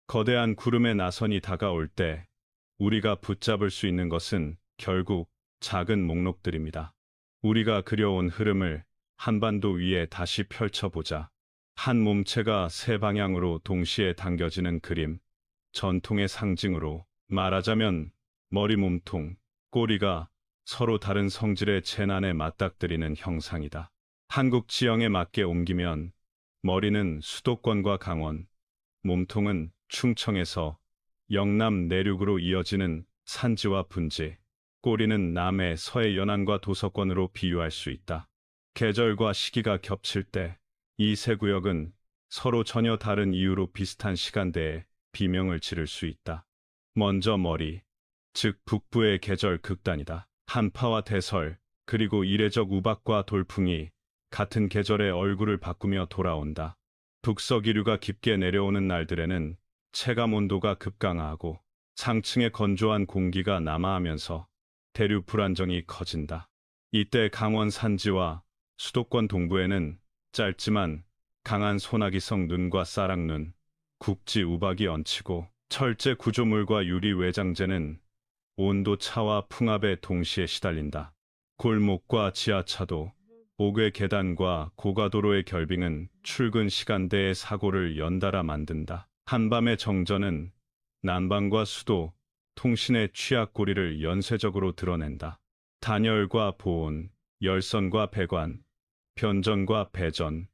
거대한 구름의 나선이 다가올 때 우리가 붙잡을 수 있는 것은 결국 작은 목록들입니다. 우리가 그려온 흐름을 한반도 위에 다시 펼쳐보자. 한 몸체가 세 방향으로 동시에 당겨지는 그림, 전통의 상징으로 말하자면 머리 몸통, 꼬리가 서로 다른 성질의 재난에 맞닥뜨리는 형상이다. 한국 지형에 맞게 옮기면 머리는 수도권과 강원, 몸통은 충청에서 영남 내륙으로 이어지는 산지와 분지, 꼬리는 남해 서해 연안과 도서권으로 비유할 수 있다. 계절과 시기가 겹칠 때 이 세 구역은 서로 전혀 다른 이유로 비슷한 시간대에 비명을 지를 수 있다. 먼저 머리, 즉 북부의 계절 극단이다. 한파와 대설, 그리고 이례적 우박과 돌풍이 같은 계절에 얼굴을 바꾸며 돌아온다. 북서기류가 깊게 내려오는 날들에는 체감 온도가 급강하고 상층의 건조한 공기가 남하하면서 대류 불안정이 커진다. 이때 강원 산지와 수도권 동부에는 짧지만 강한 소나기성 눈과 싸락눈, 국지 우박이 얹히고 철제 구조물과 유리 외장재는 온도 차와 풍압에 동시에 시달린다. 골목과 지하차도, 옥외 계단과 고가도로의 결빙은 출근 시간대의 사고를 연달아 만든다. 한밤의 정전은 난방과 수도, 통신의 취약고리를 연쇄적으로 드러낸다. 단열과 보온, 열선과 배관, 변전과 배전,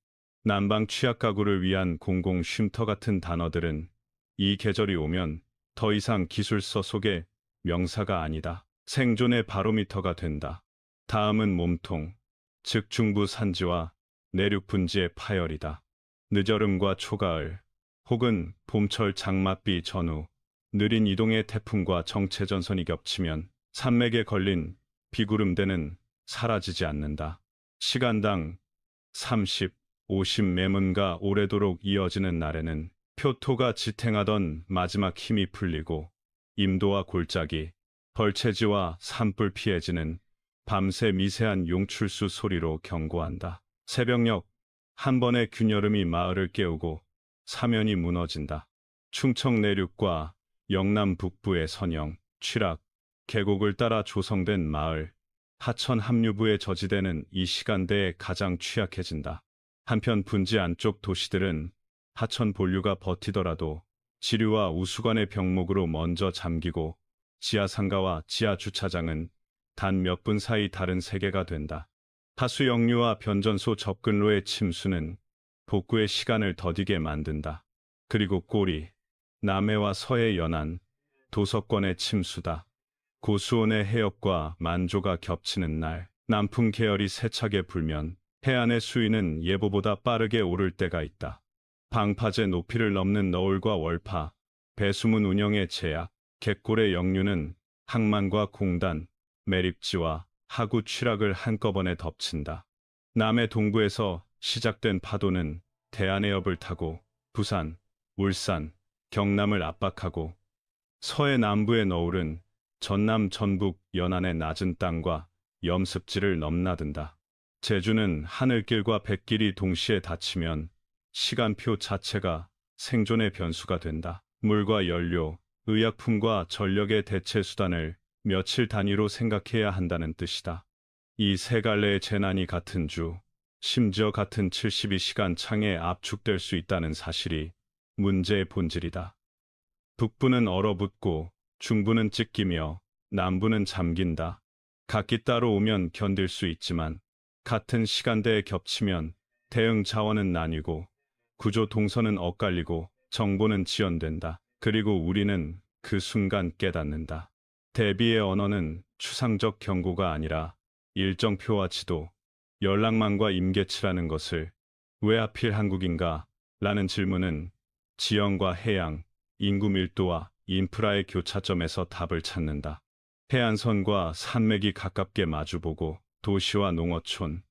난방 취약 가구를 위한 공공 쉼터 같은 단어들은 이 계절이 오면 더 이상 기술서 속의 명사가 아니다. 생존의 바로미터가 된다. 다음은 몸통, 즉 중부 산지와 내륙 분지의 파열이다. 늦여름과 초가을, 혹은 봄철 장맛비 전후, 느린 이동의 태풍과 정체전선이 겹치면 산맥에 걸린 비구름대는 사라지지 않는다. 시간당 30, 50 매문가 오래도록 이어지는 날에는 표토가 지탱하던 마지막 힘이 풀리고 임도와 골짜기, 벌채지와 산불 피해지는 밤새 미세한 용출수 소리로 경고한다. 새벽녘 한 번의 균여름이 마을을 깨우고 사면이 무너진다. 충청 내륙과 영남 북부의 선영, 취락, 계곡을 따라 조성된 마을, 하천 합류부의 저지대는 이 시간대에 가장 취약해진다. 한편 분지 안쪽 도시들은 하천 본류가 버티더라도 지류와 우수관의 병목으로 먼저 잠기고 지하상가와 지하주차장은 단 몇 분 사이 다른 세계가 된다. 하수 역류와 변전소 접근로의 침수는 복구의 시간을 더디게 만든다. 그리고 꼬리, 남해와 서해 연안, 도서권의 침수다. 고수온의 해역과 만조가 겹치는 날, 남풍 계열이 세차게 불면 해안의 수위는 예보보다 빠르게 오를 때가 있다. 방파제 높이를 넘는 너울과 월파, 배수문 운영의 제약, 갯골의 역류는 항만과 공단, 매립지와 하구 취락을 한꺼번에 덮친다. 남해 동부에서 시작된 파도는 대한해협을 타고 부산, 울산, 경남을 압박하고 서해 남부의 너울은 전남 전북 연안의 낮은 땅과 염습지를 넘나든다. 제주는 하늘길과 뱃길이 동시에 닫히면 시간표 자체가 생존의 변수가 된다. 물과 연료, 의약품과 전력의 대체 수단을 며칠 단위로 생각해야 한다는 뜻이다. 이 세 갈래의 재난이 같은 주, 심지어 같은 72시간 창에 압축될 수 있다는 사실이 문제의 본질이다. 북부는 얼어붙고 중부는 찢기며 남부는 잠긴다. 각기 따로 오면 견딜 수 있지만 같은 시간대에 겹치면 대응 자원은 나뉘고 구조 동선은 엇갈리고 정보는 지연된다. 그리고 우리는 그 순간 깨닫는다. 대비의 언어는 추상적 경고가 아니라 일정표와 지도, 연락망과 임계치라는 것을. 왜 하필 한국인가? 라는 질문은 지형과 해양, 인구 밀도와 인프라의 교차점에서 답을 찾는다. 해안선과 산맥이 가깝게 마주보고 도시와 농어촌,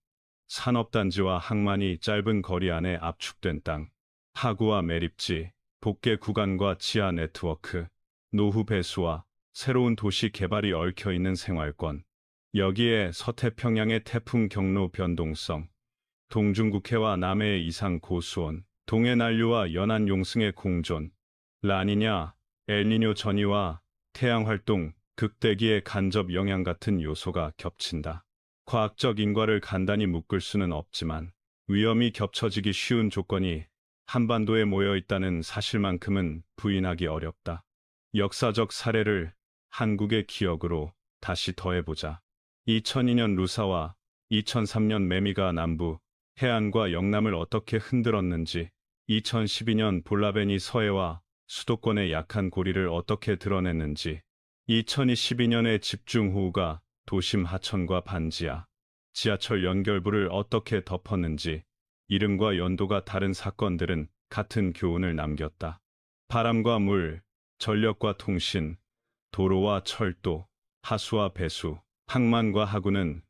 산업단지와 항만이 짧은 거리 안에 압축된 땅, 하구와 매립지, 복개 구간과 지하 네트워크, 노후 배수와 새로운 도시 개발이 얽혀있는 생활권, 여기에 서태평양의 태풍 경로 변동성, 동중국해와 남해의 이상 고수온, 동해 난류와 연안 용승의 공존, 라니냐, 엘니뇨 전이와 태양활동, 극대기의 간접 영향 같은 요소가 겹친다. 과학적 인과를 간단히 묶을 수는 없지만 위험이 겹쳐지기 쉬운 조건이 한반도에 모여 있다는 사실만큼은 부인하기 어렵다. 역사적 사례를 한국의 기억으로 다시 더해보자. 2002년 루사와 2003년 매미가 남부, 해안과 영남을 어떻게 흔들었는지, 2012년 볼라벤이 서해와 수도권의 약한 고리를 어떻게 드러냈는지, 2022년의 집중호우가 도심 하천과 반지하, 지하철 연결부를 어떻게 덮었는지, 이름과 연도가 다른 사건들은 같은 교훈을 남겼다. 바람과 물, 전력과 통신, 도로와 철도, 하수와 배수, 항만과 하구는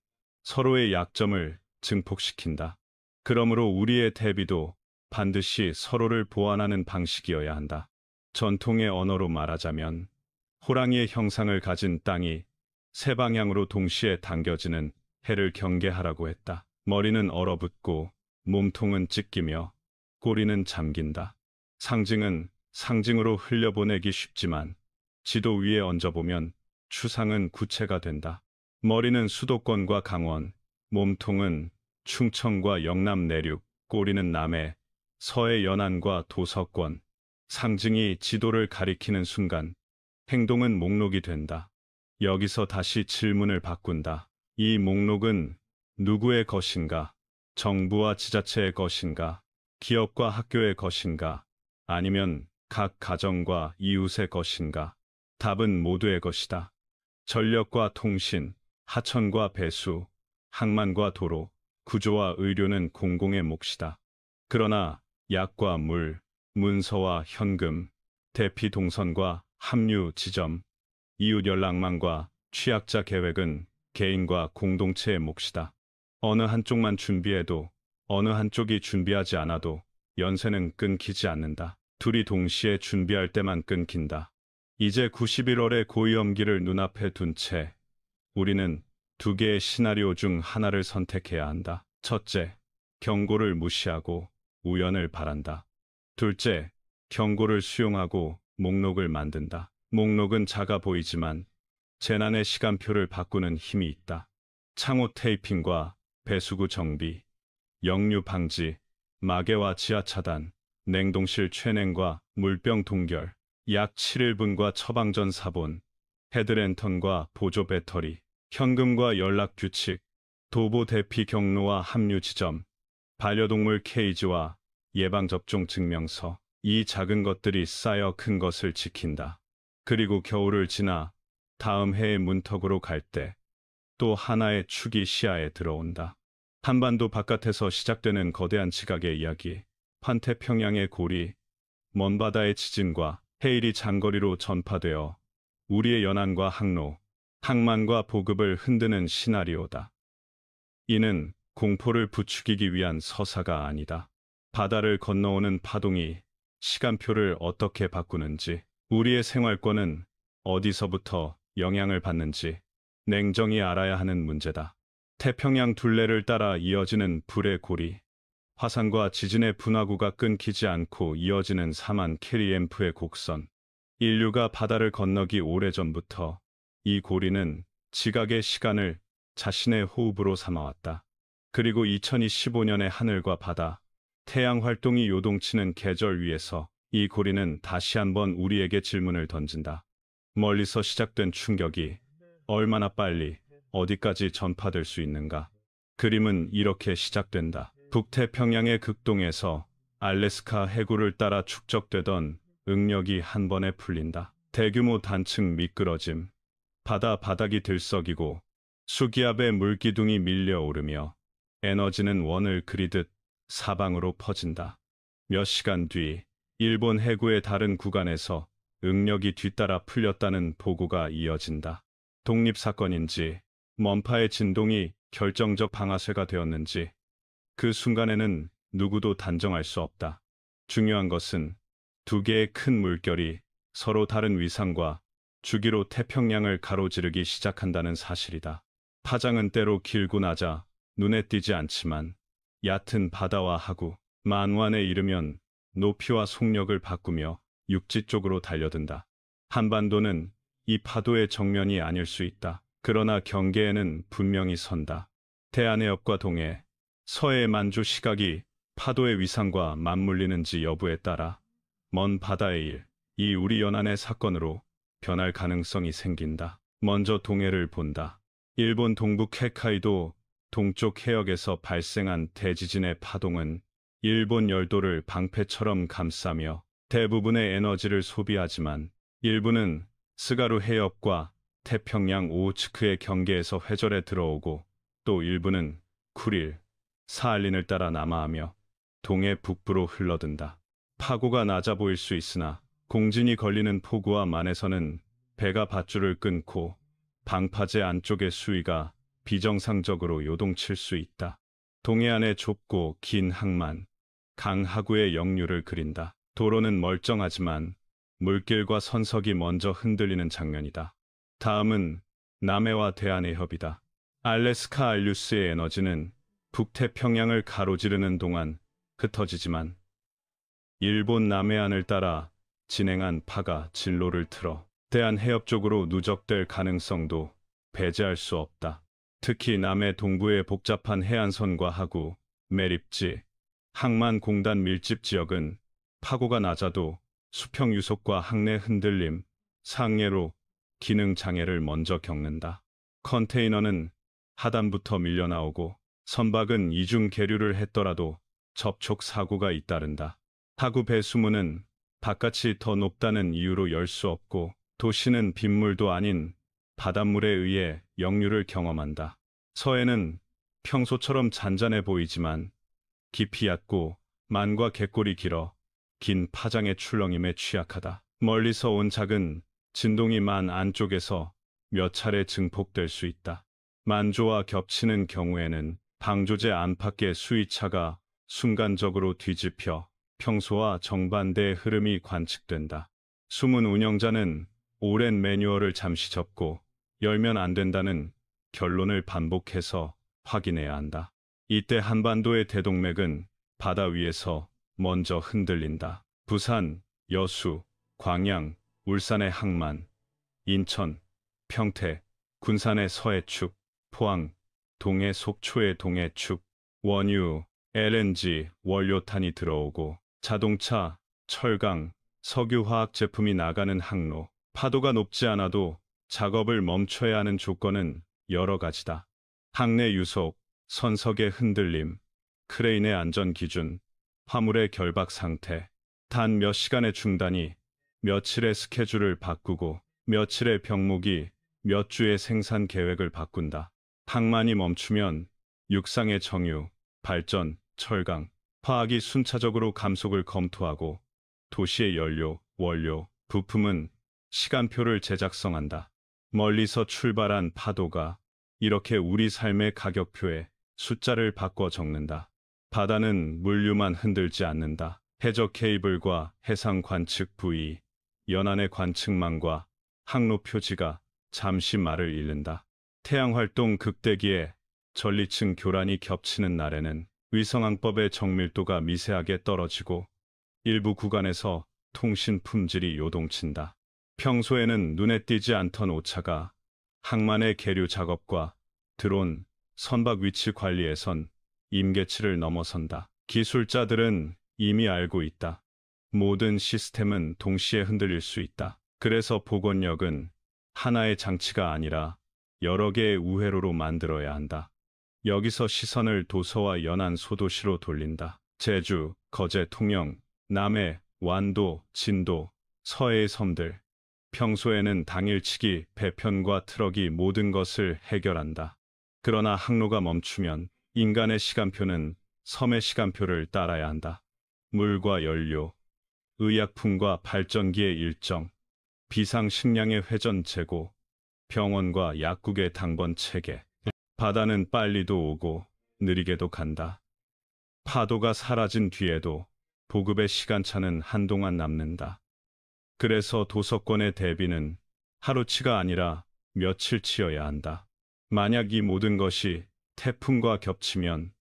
서로의 약점을 증폭시킨다. 그러므로 우리의 대비도 반드시 서로를 보완하는 방식이어야 한다. 전통의 언어로 말하자면 호랑이의 형상을 가진 땅이 세 방향으로 동시에 당겨지는 해를 경계하라고 했다. 머리는 얼어붙고 몸통은 찢기며 꼬리는 잠긴다. 상징은 상징으로 흘려보내기 쉽지만 지도 위에 얹어보면 추상은 구체가 된다. 머리는 수도권과 강원, 몸통은 충청과 영남 내륙, 꼬리는 남해, 서해 연안과 도서권. 상징이 지도를 가리키는 순간 행동은 목록이 된다. 여기서 다시 질문을 바꾼다. 이 목록은 누구의 것인가? 정부와 지자체의 것인가? 기업과 학교의 것인가? 아니면 각 가정과 이웃의 것인가? 답은 모두의 것이다. 전력과 통신, 하천과 배수, 항만과 도로, 구조와 의료는 공공의 몫이다. 그러나 약과 물, 문서와 현금, 대피 동선과 합류 지점, 이웃 연락망과 취약자 계획은 개인과 공동체의 몫이다. 어느 한쪽만 준비해도 어느 한쪽이 준비하지 않아도 연쇄는 끊기지 않는다. 둘이 동시에 준비할 때만 끊긴다. 이제 91월의 고위험기를 눈앞에 둔 채 우리는 두 개의 시나리오 중 하나를 선택해야 한다. 첫째, 경고를 무시하고 우연을 바란다. 둘째, 경고를 수용하고 목록을 만든다. 목록은 작아 보이지만 재난의 시간표를 바꾸는 힘이 있다. 창호 테이핑과 배수구 정비, 역류 방지, 마개와 지하 차단, 냉동실 최냉과 물병 동결, 약 7일분과 처방전 사본, 헤드랜턴과 보조 배터리, 현금과 연락 규칙, 도보 대피 경로와 합류 지점, 반려동물 케이지와 예방접종 증명서. 이 작은 것들이 쌓여 큰 것을 지킨다. 그리고 겨울을 지나 다음 해의 문턱으로 갈 때 또 하나의 축이 시야에 들어온다. 한반도 바깥에서 시작되는 거대한 지각의 이야기, 환태평양의 고리, 먼 바다의 지진과 해일이 장거리로 전파되어 우리의 연안과 항로, 항만과 보급을 흔드는 시나리오다. 이는 공포를 부추기기 위한 서사가 아니다. 바다를 건너오는 파동이 시간표를 어떻게 바꾸는지, 우리의 생활권은 어디서부터 영향을 받는지 냉정히 알아야 하는 문제다. 태평양 둘레를 따라 이어지는 불의 고리, 화산과 지진의 분화구가 끊기지 않고 이어지는 사만 캐리앰프의 곡선. 인류가 바다를 건너기 오래전부터 이 고리는 지각의 시간을 자신의 호흡으로 삼아왔다. 그리고 2025년의 하늘과 바다, 태양 활동이 요동치는 계절 위에서 이 고리는 다시 한번 우리에게 질문을 던진다. 멀리서 시작된 충격이 얼마나 빨리 어디까지 전파될 수 있는가? 그림은 이렇게 시작된다. 북태평양의 극동에서 알래스카 해구를 따라 축적되던 응력이 한 번에 풀린다. 대규모 단층 미끄러짐, 바다 바닥이 들썩이고 수기압의 물기둥이 밀려오르며 에너지는 원을 그리듯 사방으로 퍼진다. 몇 시간 뒤 일본 해구의 다른 구간에서 응력이 뒤따라 풀렸다는 보고가 이어진다. 독립사건인지 먼파의 진동이 결정적 방아쇠가 되었는지 그 순간에는 누구도 단정할 수 없다. 중요한 것은 두 개의 큰 물결이 서로 다른 위상과 주기로 태평양을 가로지르기 시작한다는 사실이다. 파장은 때로 길고 낮아 눈에 띄지 않지만 얕은 바다와 하구, 만완에 이르면 높이와 속력을 바꾸며 육지 쪽으로 달려든다. 한반도는 이 파도의 정면이 아닐 수 있다. 그러나 경계에는 분명히 선다. 대한해협과 동해, 서해의 만주 시각이 파도의 위상과 맞물리는지 여부에 따라 먼 바다의 일, 이 우리 연안의 사건으로 변할 가능성이 생긴다. 먼저 동해를 본다. 일본 동북 홋카이도 동쪽 해역에서 발생한 대지진의 파동은 일본 열도를 방패처럼 감싸며 대부분의 에너지를 소비하지만 일부는 스가루 해협과 태평양 오호츠크의 경계에서 회절에 들어오고 또 일부는 쿠릴, 사할린을 따라 남하하며 동해 북부로 흘러든다. 파고가 낮아 보일 수 있으나 공진이 걸리는 포구와 만에서는 배가 밧줄을 끊고 방파제 안쪽의 수위가 비정상적으로 요동칠 수 있다. 동해안의 좁고 긴 항만, 강하구의 역류를 그린다. 도로는 멀쩡하지만 물길과 선석이 먼저 흔들리는 장면이다. 다음은 남해와 대한해협이다. 알래스카 알류스의 에너지는 북태평양을 가로지르는 동안 흩어지지만 일본 남해안을 따라 진행한 파가 진로를 틀어 대한해협 쪽으로 누적될 가능성도 배제할 수 없다. 특히 남해 동부의 복잡한 해안선과 하구, 매립지, 항만공단 밀집 지역은 파고가 낮아도 수평 유속과 항내 흔들림, 상해로 기능 장애를 먼저 겪는다. 컨테이너는 하단부터 밀려나오고 선박은 이중 계류를 했더라도 접촉 사고가 잇따른다. 하구 배수문은 바깥이 더 높다는 이유로 열 수 없고 도시는 빗물도 아닌 바닷물에 의해 역류를 경험한다. 서해는 평소처럼 잔잔해 보이지만 깊이 얕고 만과 갯골이 길어 긴 파장의 출렁임에 취약하다. 멀리서 온 작은 진동이 만 안쪽에서 몇 차례 증폭될 수 있다. 만조와 겹치는 경우에는 방조제 안팎의 수위차가 순간적으로 뒤집혀 평소와 정반대의 흐름이 관측된다. 숨은 운영자는 오랜 매뉴얼을 잠시 접고 열면 안 된다는 결론을 반복해서 확인해야 한다. 이때 한반도의 대동맥은 바다 위에서 먼저 흔들린다. 부산, 여수, 광양, 울산의 항만, 인천, 평택, 군산의 서해축, 포항, 동해 속초의 동해축, 원유, LNG, 원료탄이 들어오고 자동차, 철강, 석유화학 제품이 나가는 항로, 파도가 높지 않아도 작업을 멈춰야 하는 조건은 여러 가지다. 항내 유속, 선석의 흔들림, 크레인의 안전 기준, 화물의 결박 상태, 단 몇 시간의 중단이 며칠의 스케줄을 바꾸고 며칠의 병목이 몇 주의 생산 계획을 바꾼다. 항만이 멈추면 육상의 정유, 발전, 철강, 화학이 순차적으로 감속을 검토하고 도시의 연료, 원료, 부품은 시간표를 제작성한다. 멀리서 출발한 파도가 이렇게 우리 삶의 가격표에 숫자를 바꿔 적는다. 바다는 물류만 흔들지 않는다. 해저 케이블과 해상 관측 부위, 연안의 관측망과 항로 표지가 잠시 말을 잃는다. 태양 활동 극대기에 전리층 교란이 겹치는 날에는 위성항법의 정밀도가 미세하게 떨어지고 일부 구간에서 통신 품질이 요동친다. 평소에는 눈에 띄지 않던 오차가 항만의 계류 작업과 드론, 선박 위치 관리에선 임계치를 넘어선다. 기술자들은 이미 알고 있다. 모든 시스템은 동시에 흔들릴 수 있다. 그래서 복원력은 하나의 장치가 아니라 여러 개의 우회로로 만들어야 한다. 여기서 시선을 도서와 연안 소도시로 돌린다. 제주, 거제, 통영, 남해, 완도, 진도, 서해의 섬들. 평소에는 당일치기 배편과 트럭이 모든 것을 해결한다. 그러나 항로가 멈추면 인간의 시간표는 섬의 시간표를 따라야 한다. 물과 연료, 의약품과 발전기의 일정, 비상식량의 회전 재고, 병원과 약국의 당번 체계. 바다는 빨리도 오고 느리게도 간다. 파도가 사라진 뒤에도 보급의 시간차는 한동안 남는다. 그래서 도서권의 대비는 하루치가 아니라 며칠치여야 한다. 만약 이 모든 것이 태풍과 겹치면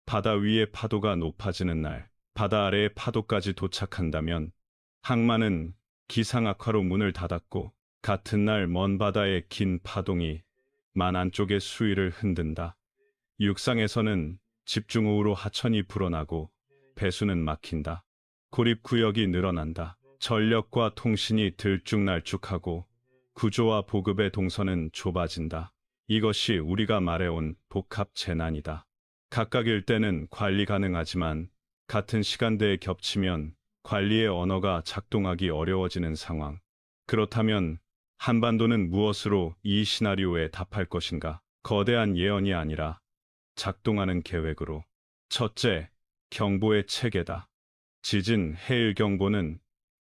바다 위의 파도가 높아지는 날, 바다 아래의 파도까지 도착한다면 항만은 기상악화로 문을 닫았고 같은 날 먼 바다의 긴 파동이 만 안쪽의 수위를 흔든다. 육상에서는 집중호우로 하천이 불어나고 배수는 막힌다. 고립구역이 늘어난다. 전력과 통신이 들쭉날쭉하고 구조와 보급의 동선은 좁아진다. 이것이 우리가 말해온 복합 재난이다. 각각 일대는 관리 가능하지만 같은 시간대에 겹치면 관리의 언어가 작동하기 어려워지는 상황. 그렇다면 한반도는 무엇으로 이 시나리오에 답할 것인가? 거대한 예언이 아니라 작동하는 계획으로. 첫째, 경보의 체계다. 지진, 해일 경보는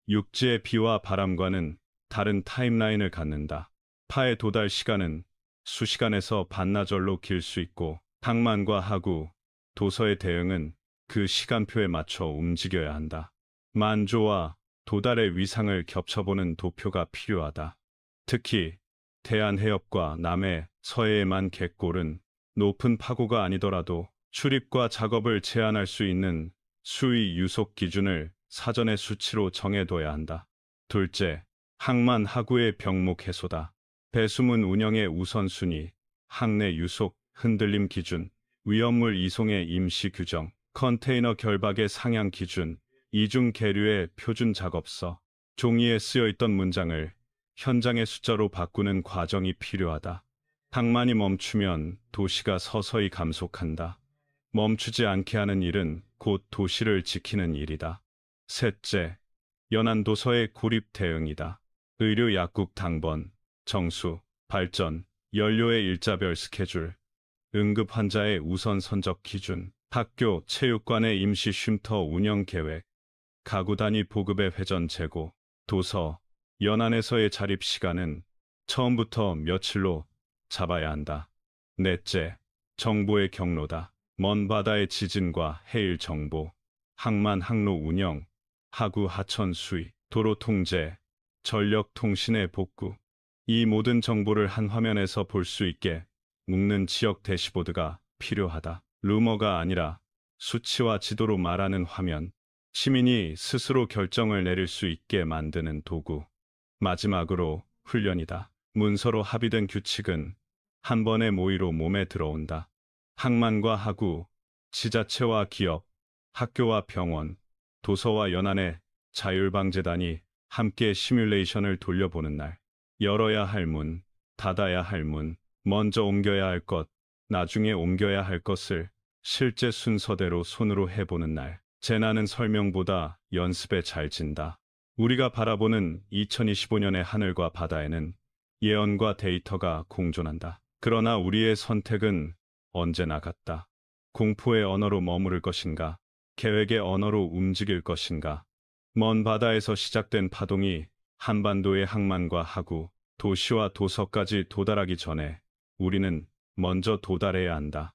육지의 비와 바람과는 다른 타임라인을 갖는다. 파의 도달 시간은 수시간에서 반나절로 길 수 있고 항만과 하구, 도서의 대응은 그 시간표에 맞춰 움직여야 한다. 만조와 도달의 위상을 겹쳐보는 도표가 필요하다. 특히 대한해협과 남해, 서해에만 갯골은 높은 파고가 아니더라도 출입과 작업을 제한할 수 있는 수위 유속 기준을 사전의 수치로 정해둬야 한다. 둘째, 항만 하구의 병목 해소다. 배수문 운영의 우선순위, 항내 유속, 흔들림 기준, 위험물 이송의 임시 규정, 컨테이너 결박의 상향 기준, 이중 계류의 표준 작업서, 종이에 쓰여있던 문장을 현장의 숫자로 바꾸는 과정이 필요하다. 항만이 멈추면 도시가 서서히 감속한다. 멈추지 않게 하는 일은 곧 도시를 지키는 일이다. 셋째, 연안도서의 고립 대응이다. 의료 약국 당번, 정수, 발전, 연료의 일자별 스케줄, 응급 환자의 우선 선적 기준, 학교, 체육관의 임시 쉼터 운영 계획, 가구 단위 보급의 회전 재고, 도서, 연안에서의 자립 시간은 처음부터 며칠로 잡아야 한다. 넷째, 정보의 경로다. 먼 바다의 지진과 해일 정보, 항만 항로 운영, 하구 하천 수위, 도로 통제, 전력 통신의 복구. 이 모든 정보를 한 화면에서 볼 수 있게 묶는 지역 대시보드가 필요하다. 루머가 아니라 수치와 지도로 말하는 화면. 시민이 스스로 결정을 내릴 수 있게 만드는 도구. 마지막으로 훈련이다. 문서로 합의된 규칙은 한 번의 모의로 몸에 들어온다. 항만과 하구, 지자체와 기업, 학교와 병원, 도서와 연안의 자율방재단이 함께 시뮬레이션을 돌려보는 날. 열어야 할 문, 닫아야 할 문, 먼저 옮겨야 할 것, 나중에 옮겨야 할 것을 실제 순서대로 손으로 해보는 날. 재난은 설명보다 연습에 잘 진다. 우리가 바라보는 2025년의 하늘과 바다에는 예언과 데이터가 공존한다. 그러나 우리의 선택은 언제나 같다. 공포의 언어로 머무를 것인가? 계획의 언어로 움직일 것인가? 먼 바다에서 시작된 파동이 한반도의 항만과 하구, 도시와 도서까지 도달하기 전에 우리는 먼저 도달해야 한다.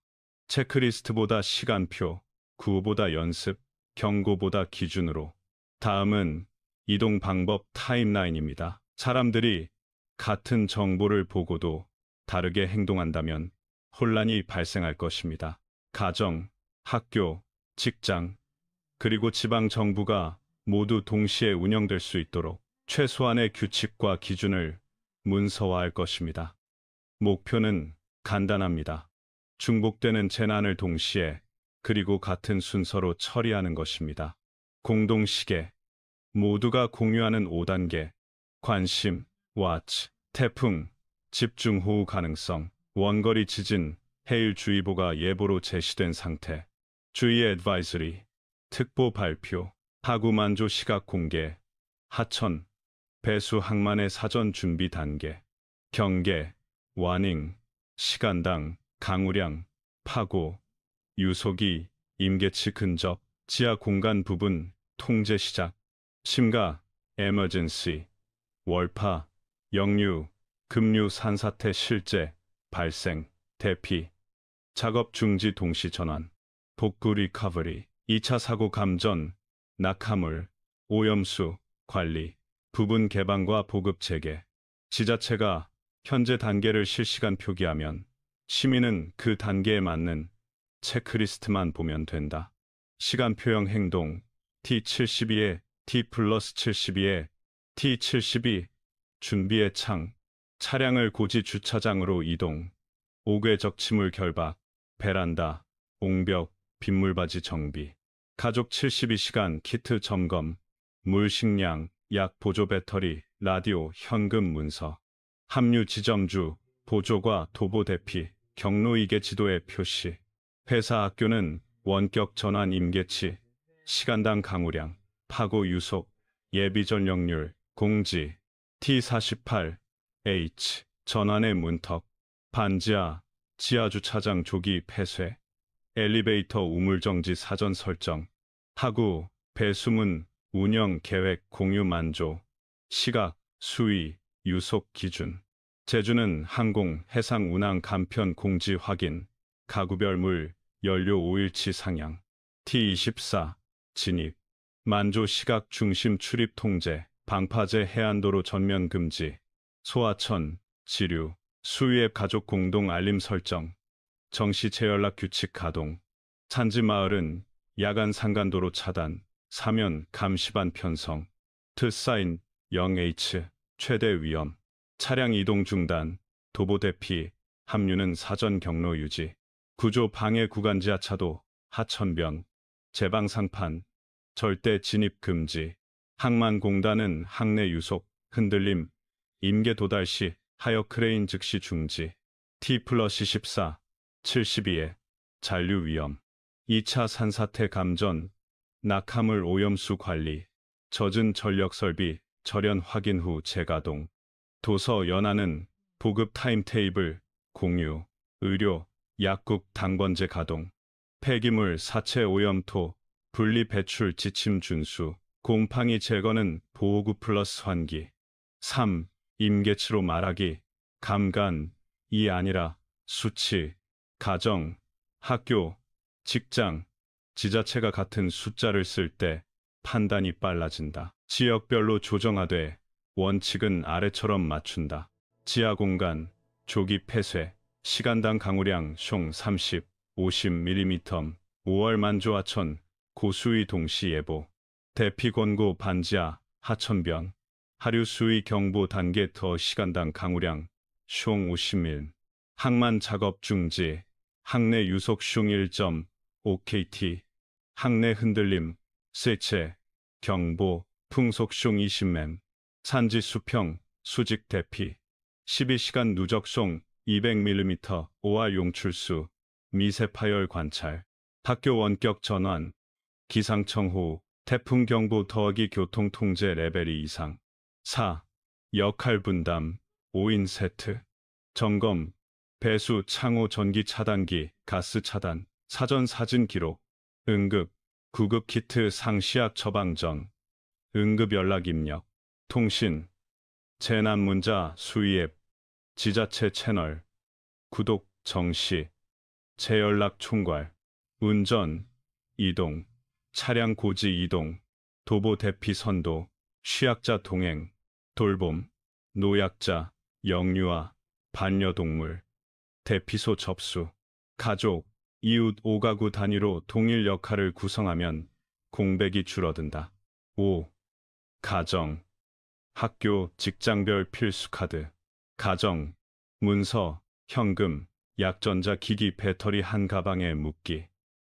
체크리스트보다 시간표, 구호보다 연습, 경고보다 기준으로. 다음은 이동 방법 타임라인입니다. 사람들이 같은 정보를 보고도 다르게 행동한다면 혼란이 발생할 것입니다. 가정, 학교, 직장, 그리고 지방 정부가 모두 동시에 운영될 수 있도록 최소한의 규칙과 기준을 문서화할 것입니다. 목표는 간단합니다. 중복되는 재난을 동시에 그리고 같은 순서로 처리하는 것입니다. 공동시계, 모두가 공유하는 5단계, 관심, 와치, 태풍, 집중호우 가능성, 원거리 지진, 해일주의보가 예보로 제시된 상태, 주의 애드바이저리, 특보 발표, 하구 만조 시각 공개, 하천, 배수 항만의 사전 준비 단계, 경계, 와닝, 시간당, 강우량, 파고, 유속이, 임계치 근접, 지하 공간 부분, 통제 시작, 심가, 에머전시, 월파, 역류, 급류 산사태 실제, 발생, 대피, 작업 중지 동시 전환, 복구 리커버리, 2차 사고 감전, 낙하물, 오염수, 관리, 부분 개방과 보급 재개. 지자체가 현재 단계를 실시간 표기하면 시민은 그 단계에 맞는 체크리스트만 보면 된다. 시간표형 행동 T72에 T 플러스 72에 T72 준비의 창, 차량을 고지 주차장으로 이동, 옥외 적치물 결박, 베란다, 옹벽, 빗물바지 정비, 가족 72시간 키트 점검, 물 식량, 약 보조 배터리, 라디오, 현금 문서, 합류 지점주, 보조과 도보 대피, 경로 이계 지도의 표시, 회사 학교는 원격 전환 임계치, 시간당 강우량, 파고 유속, 예비 전력률, 공지, T48H, 전환의 문턱, 반지하, 지하주차장 조기 폐쇄, 엘리베이터 우물정지 사전 설정, 하구, 배수문, 운영 계획 공유 만조, 시각, 수위, 유속 기준, 제주는 항공, 해상 운항 간편 공지 확인, 가구별 물, 연료 오일치 상향, T24, 진입, 만조 시각 중심 출입 통제, 방파제 해안도로 전면 금지, 소하천, 지류, 수위앱 가족 공동 알림 설정, 정시 재연락 규칙 가동, 산지마을은 야간 상간도로 차단, 사면 감시반 편성, 트사인 0H, 최대 위험, 차량 이동 중단, 도보 대피, 합류는 사전 경로 유지, 구조 방해 구간 지하차도, 하천변, 제방상판, 절대 진입 금지, 항만공단은 항내 유속, 흔들림, 임계 도달 시 하역 크레인 즉시 중지, T+14, 72에 잔류 위험, 2차 산사태 감전, 낙하물 오염수 관리, 젖은 전력 설비, 절연 확인 후 재가동, 도서 연안은 보급 타임테이블, 공유, 의료, 약국 당번제 가동, 폐기물 사체 오염토, 분리 배출 지침 준수, 곰팡이 제거는 보호구 플러스 환기. 3. 임계치로 말하기, 감간, 이 아니라 수치, 가정, 학교, 직장, 지자체가 같은 숫자를 쓸 때 판단이 빨라진다. 지역별로 조정하되 원칙은 아래처럼 맞춘다. 지하 공간, 조기 폐쇄, 시간당 강우량 숑 30, 50mm, 5월 만조 하천, 고수위 동시 예보. 대피 권고 반지하, 하천변, 하류 수위 경보 단계 더 시간당 강우량, 숑 50mm, 항만 작업 중지, 항내 유속 숑 1.5kt, 항내 흔들림, 쇠체, 경보, 풍속 숑 20mm, 산지 수평, 수직 대피, 12시간 누적 숑 200mm, OR 용출수, 미세 파열 관찰, 학교 원격 전환, 기상청 호우, 태풍 경보 더하기 교통 통제 레벨 2 이상. 4. 역할 분담, 5인 세트, 점검, 배수, 창호, 전기 차단기, 가스 차단, 사전 사진 기록, 응급, 구급 키트 상시약 처방 전, 응급 연락 입력, 통신, 재난 문자 수위 앱, 지자체 채널, 구독, 정시, 재연락 총괄, 운전, 이동, 차량 고지 이동, 도보 대피 선도, 취약자 동행, 돌봄, 노약자, 영유아, 반려동물, 대피소 접수, 가족, 이웃 5가구 단위로 동일 역할을 구성하면 공백이 줄어든다. 5. 가정, 학교, 직장별 필수 카드, 가정, 문서, 현금, 약전자 기기 배터리 한 가방에 묻기,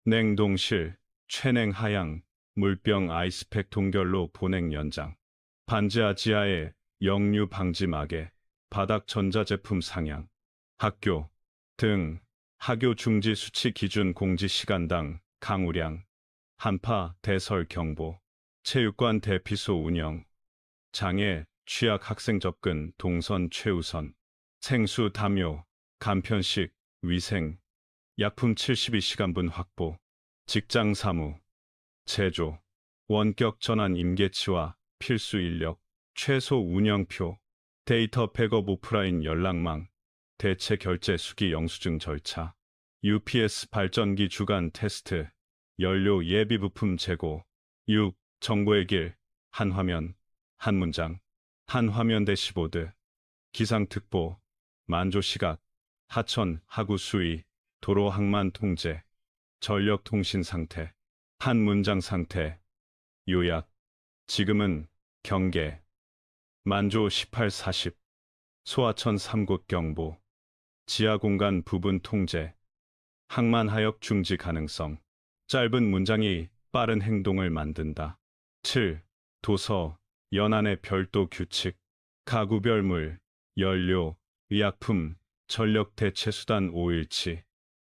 냉동실, 최냉 하향, 물병 아이스팩 동결로 보냉 연장, 반지하 지하에 역류 방지 마개, 바닥 전자제품 상향, 학교 등 학교 중지 수치 기준 공지 시간당 강우량, 한파 대설 경보, 체육관 대피소 운영, 장애, 취약 학생 접근 동선 최우선, 생수 담요, 간편식, 위생, 약품 72시간분 확보, 직장 사무, 제조, 원격 전환 임계치와 필수 인력, 최소 운영표, 데이터 백업 오프라인 연락망, 대체 결제 수기 영수증 절차, UPS 발전기 주간 테스트, 연료 예비 부품 재고, 6. 정보의 길, 한 화면, 한 문장, 한 화면 대시보드, 기상특보, 만조시각, 하천, 하구 수위, 도로 항만 통제, 전력 통신 상태, 한 문장 상태, 요약, 지금은 경계, 만조 18-40, 소하천 3곳 경보, 지하 공간 부분 통제, 항만 하역 중지 가능성, 짧은 문장이 빠른 행동을 만든다. 7. 도서, 연안의 별도 규칙, 가구별 물, 연료, 의약품, 전력 대체 수단 5일치,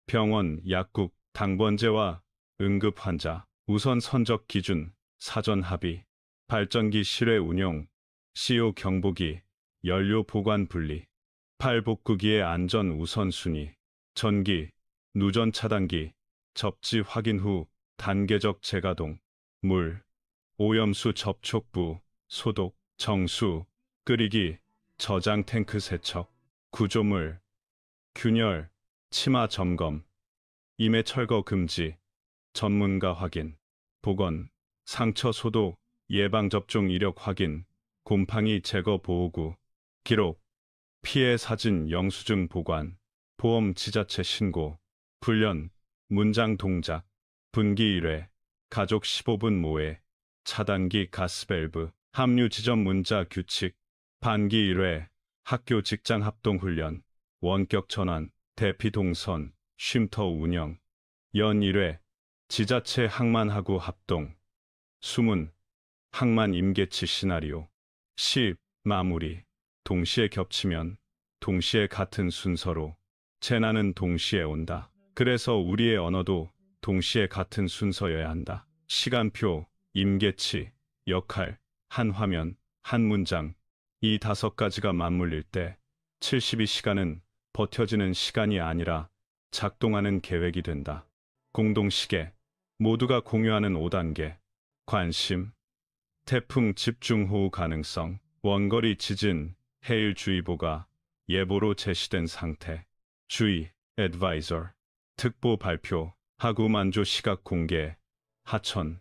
병원, 약국, 당번제와 응급 환자, 우선 선적 기준, 사전 합의, 발전기 실외 운용, CO 경보기, 연료 보관 분리, 팔복구기의 안전 우선순위, 전기, 누전 차단기, 접지 확인 후 단계적 재가동, 물, 오염수 접촉부, 소독, 정수, 끓이기, 저장 탱크 세척, 구조물, 균열, 치마 점검, 임해 철거 금지, 전문가 확인, 보건, 상처 소독, 예방접종 이력 확인, 곰팡이 제거 보호구, 기록, 피해 사진 영수증 보관, 보험 지자체 신고, 훈련, 문장 동작, 분기 1회, 가족 15분 모회, 차단기 가스밸브, 합류 지점 문자 규칙, 반기 1회, 학교 직장 합동 훈련, 원격 전환, 대피 동선, 쉼터 운영, 연 1회, 지자체 항만하구 합동, 수문, 항만 임계치 시나리오, 10. 마무리, 동시에 겹치면, 동시에 같은 순서로, 재난은 동시에 온다. 그래서 우리의 언어도 동시에 같은 순서여야 한다. 시간표, 임계치, 역할, 한 화면, 한 문장, 이 5가지가 맞물릴 때 72시간은 버텨지는 시간이 아니라 작동하는 계획이 된다. 공동시계, 모두가 공유하는 5단계, 관심, 태풍 집중호우 가능성, 원거리 지진, 해일주의보가 예보로 제시된 상태, 주의, advisor, 특보 발표, 하구 만조 시각 공개, 하천,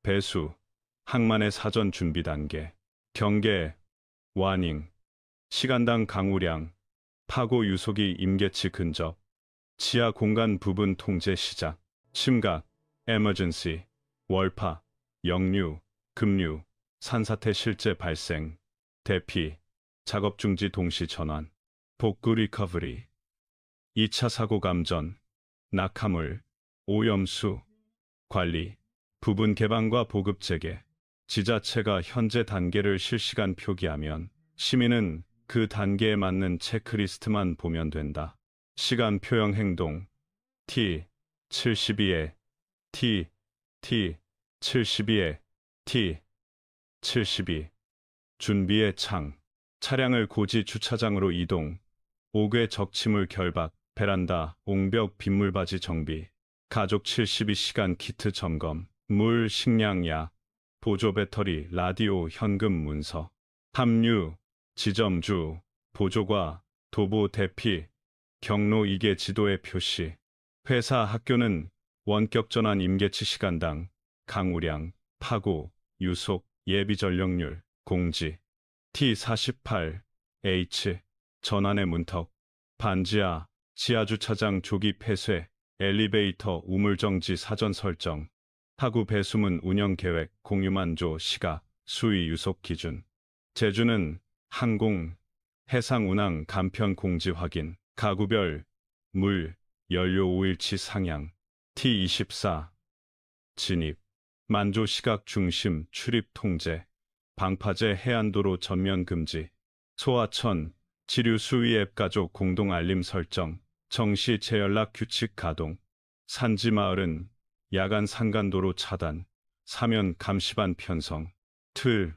배수, 항만의 사전 준비 단계, 경계, 와닝, 시간당 강우량, 파고 유속이 임계치 근접, 지하 공간 부분 통제 시작, 심각, emergency, 월파, 역류, 급류, 산사태 실제 발생, 대피, 작업 중지 동시 전환, 복구 리커버리, 2차 사고 감전, 낙하물, 오염수, 관리, 부분 개방과 보급 재개, 지자체가 현재 단계를 실시간 표기하면 시민은 그 단계에 맞는 체크리스트만 보면 된다. 시간표형 행동 T 72에 T 72에 T 72 준비의 창 차량을 고지 주차장으로 이동 5개 적치물 결박 베란다 옹벽 빗물바지 정비 가족 72시간 키트 점검 물 식량 약 보조 배터리 라디오 현금 문서 합류 지점주 보조과 도보 대피 경로 2개 지도의 표시 회사 학교는 원격 전환 임계치 시간당 강우량 파고 유속 예비 전력률 공지 T48H 전환의 문턱 반지하 지하주차장 조기 폐쇄 엘리베이터 우물정지 사전 설정 하구 배수문 운영 계획 공유만조 시각 수위 유속 기준 제주는 항공 해상 운항 간편 공지 확인 가구별 물 연료 5일치 상향 T24 진입 만조 시각 중심 출입 통제 방파제 해안도로 전면 금지 소하천 지류 수위 앱 가족 공동 알림 설정 정시 재연락 규칙 가동 산지마을은 야간 산간도로 차단 사면 감시반 편성 틀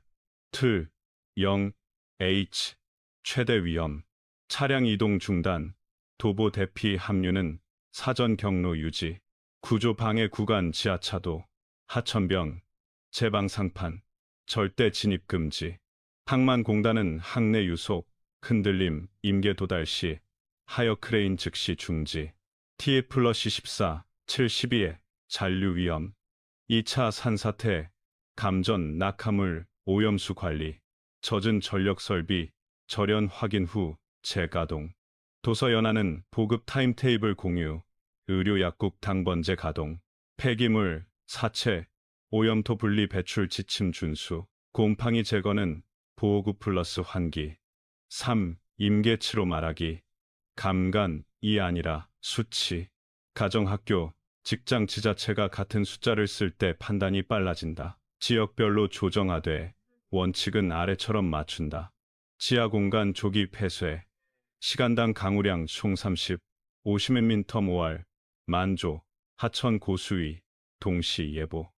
0 H 최대 위험 차량 이동 중단 도보 대피 합류는 사전 경로 유지 구조 방해 구간 지하차도 하천병 제방상판 절대 진입 금지 항만공단은 항내 유속 흔들림 임계 도달 시 하여 크레인 즉시 중지 TF+14 72에 잔류 위험 2차 산사태 감전 낙하물 오염수 관리 젖은 전력 설비 절연 확인 후 재가동 도서연화는 보급 타임테이블 공유 의료 약국 당번제 가동 폐기물 사체 오염토 분리 배출 지침 준수 곰팡이 제거는 보호구 플러스 환기 3. 임계치로 말하기 감간이 아니라 수치 가정학교 직장 지자체가 같은 숫자를 쓸 때 판단이 빨라진다. 지역별로 조정하되 원칙은 아래처럼 맞춘다. 지하공간 조기 폐쇄 시간당 강우량 총 30, 50mm 모알 만조 하천 고수위 동시 예보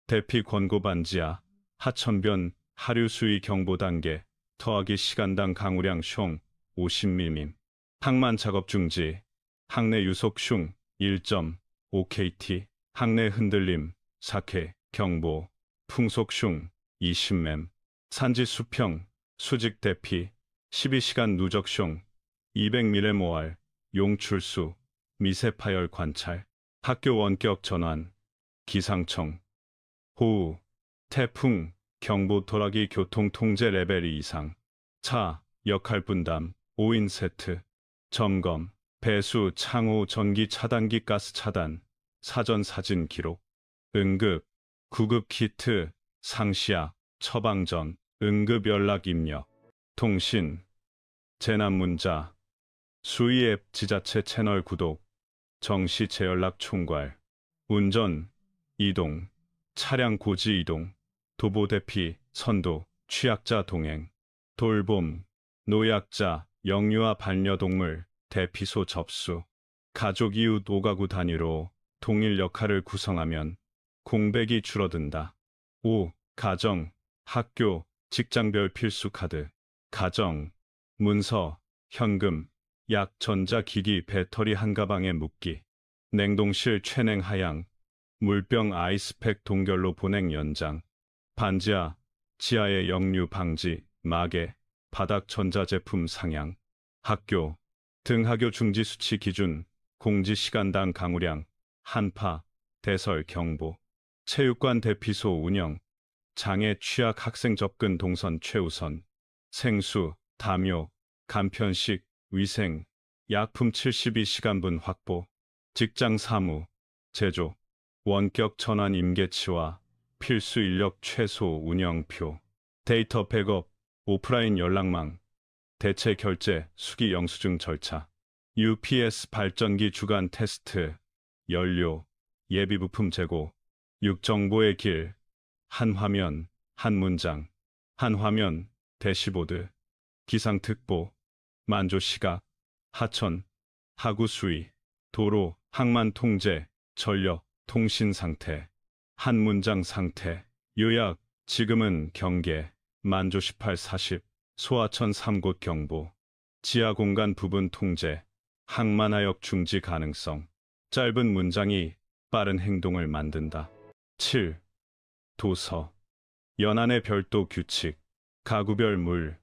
대피 권고 반지하 하천변 하류 수위 경보 단계 터하기 시간당 강우량 총 50mm 항만 작업 중지 항내 유속 슝 1.5KT 항내 흔들림 4K 경보 풍속 슝 20mm 산지 수평 수직 대피 12시간 누적 슝 200mm 모알 용출수 미세 파열 관찰 학교 원격 전환 기상청 호우 태풍 경보 도라기 교통 통제 레벨 2 이상 차 역할 분담 5인 세트 점검 배수 창호 전기 차단기 가스 차단 사전 사진 기록 응급 구급 키트 상시약 처방전 응급 연락 입력 통신 재난 문자 수위 앱 지자체 채널 구독 정시 재연락 총괄 운전 이동 차량 고지 이동 도보 대피 선도 취약자 동행 돌봄 노약자 영유아 반려동물 대피소 접수 가족 이웃 5가구 단위로 동일 역할을 구성하면 공백이 줄어든다. 5. 가정, 학교, 직장별 필수 카드 가정, 문서, 현금, 약 전자기기 배터리 한 가방에 묵기 냉동실 최냉 하향 물병 아이스팩 동결로 보냉 연장 반지하, 지하의 역류 방지, 마개, 바닥 전자제품 상향 학교, 등하교 중지 수치 기준, 공지 시간당 강우량, 한파, 대설 경보, 체육관 대피소 운영, 장애 취약 학생 접근 동선 최우선, 생수, 담요, 간편식, 위생, 약품 72시간분 확보, 직장 사무, 제조, 원격 전환 임계치와 필수 인력 최소 운영표, 데이터 백업, 오프라인 연락망, 대체 결제, 수기 영수증 절차, UPS 발전기 주간 테스트, 연료, 예비 부품 재고, 6정보의 길, 한 화면, 한 문장, 한 화면, 대시보드, 기상특보, 만조 시각, 하천, 하구 수위, 도로, 항만 통제, 전력, 통신 상태, 한 문장 상태, 요약, 지금은 경계, 만조 18-40, 소하천 3곳 경보, 지하 공간 부분 통제, 항만하역 중지 가능성, 짧은 문장이 빠른 행동을 만든다. 7. 도서, 연안의 별도 규칙, 가구별 물,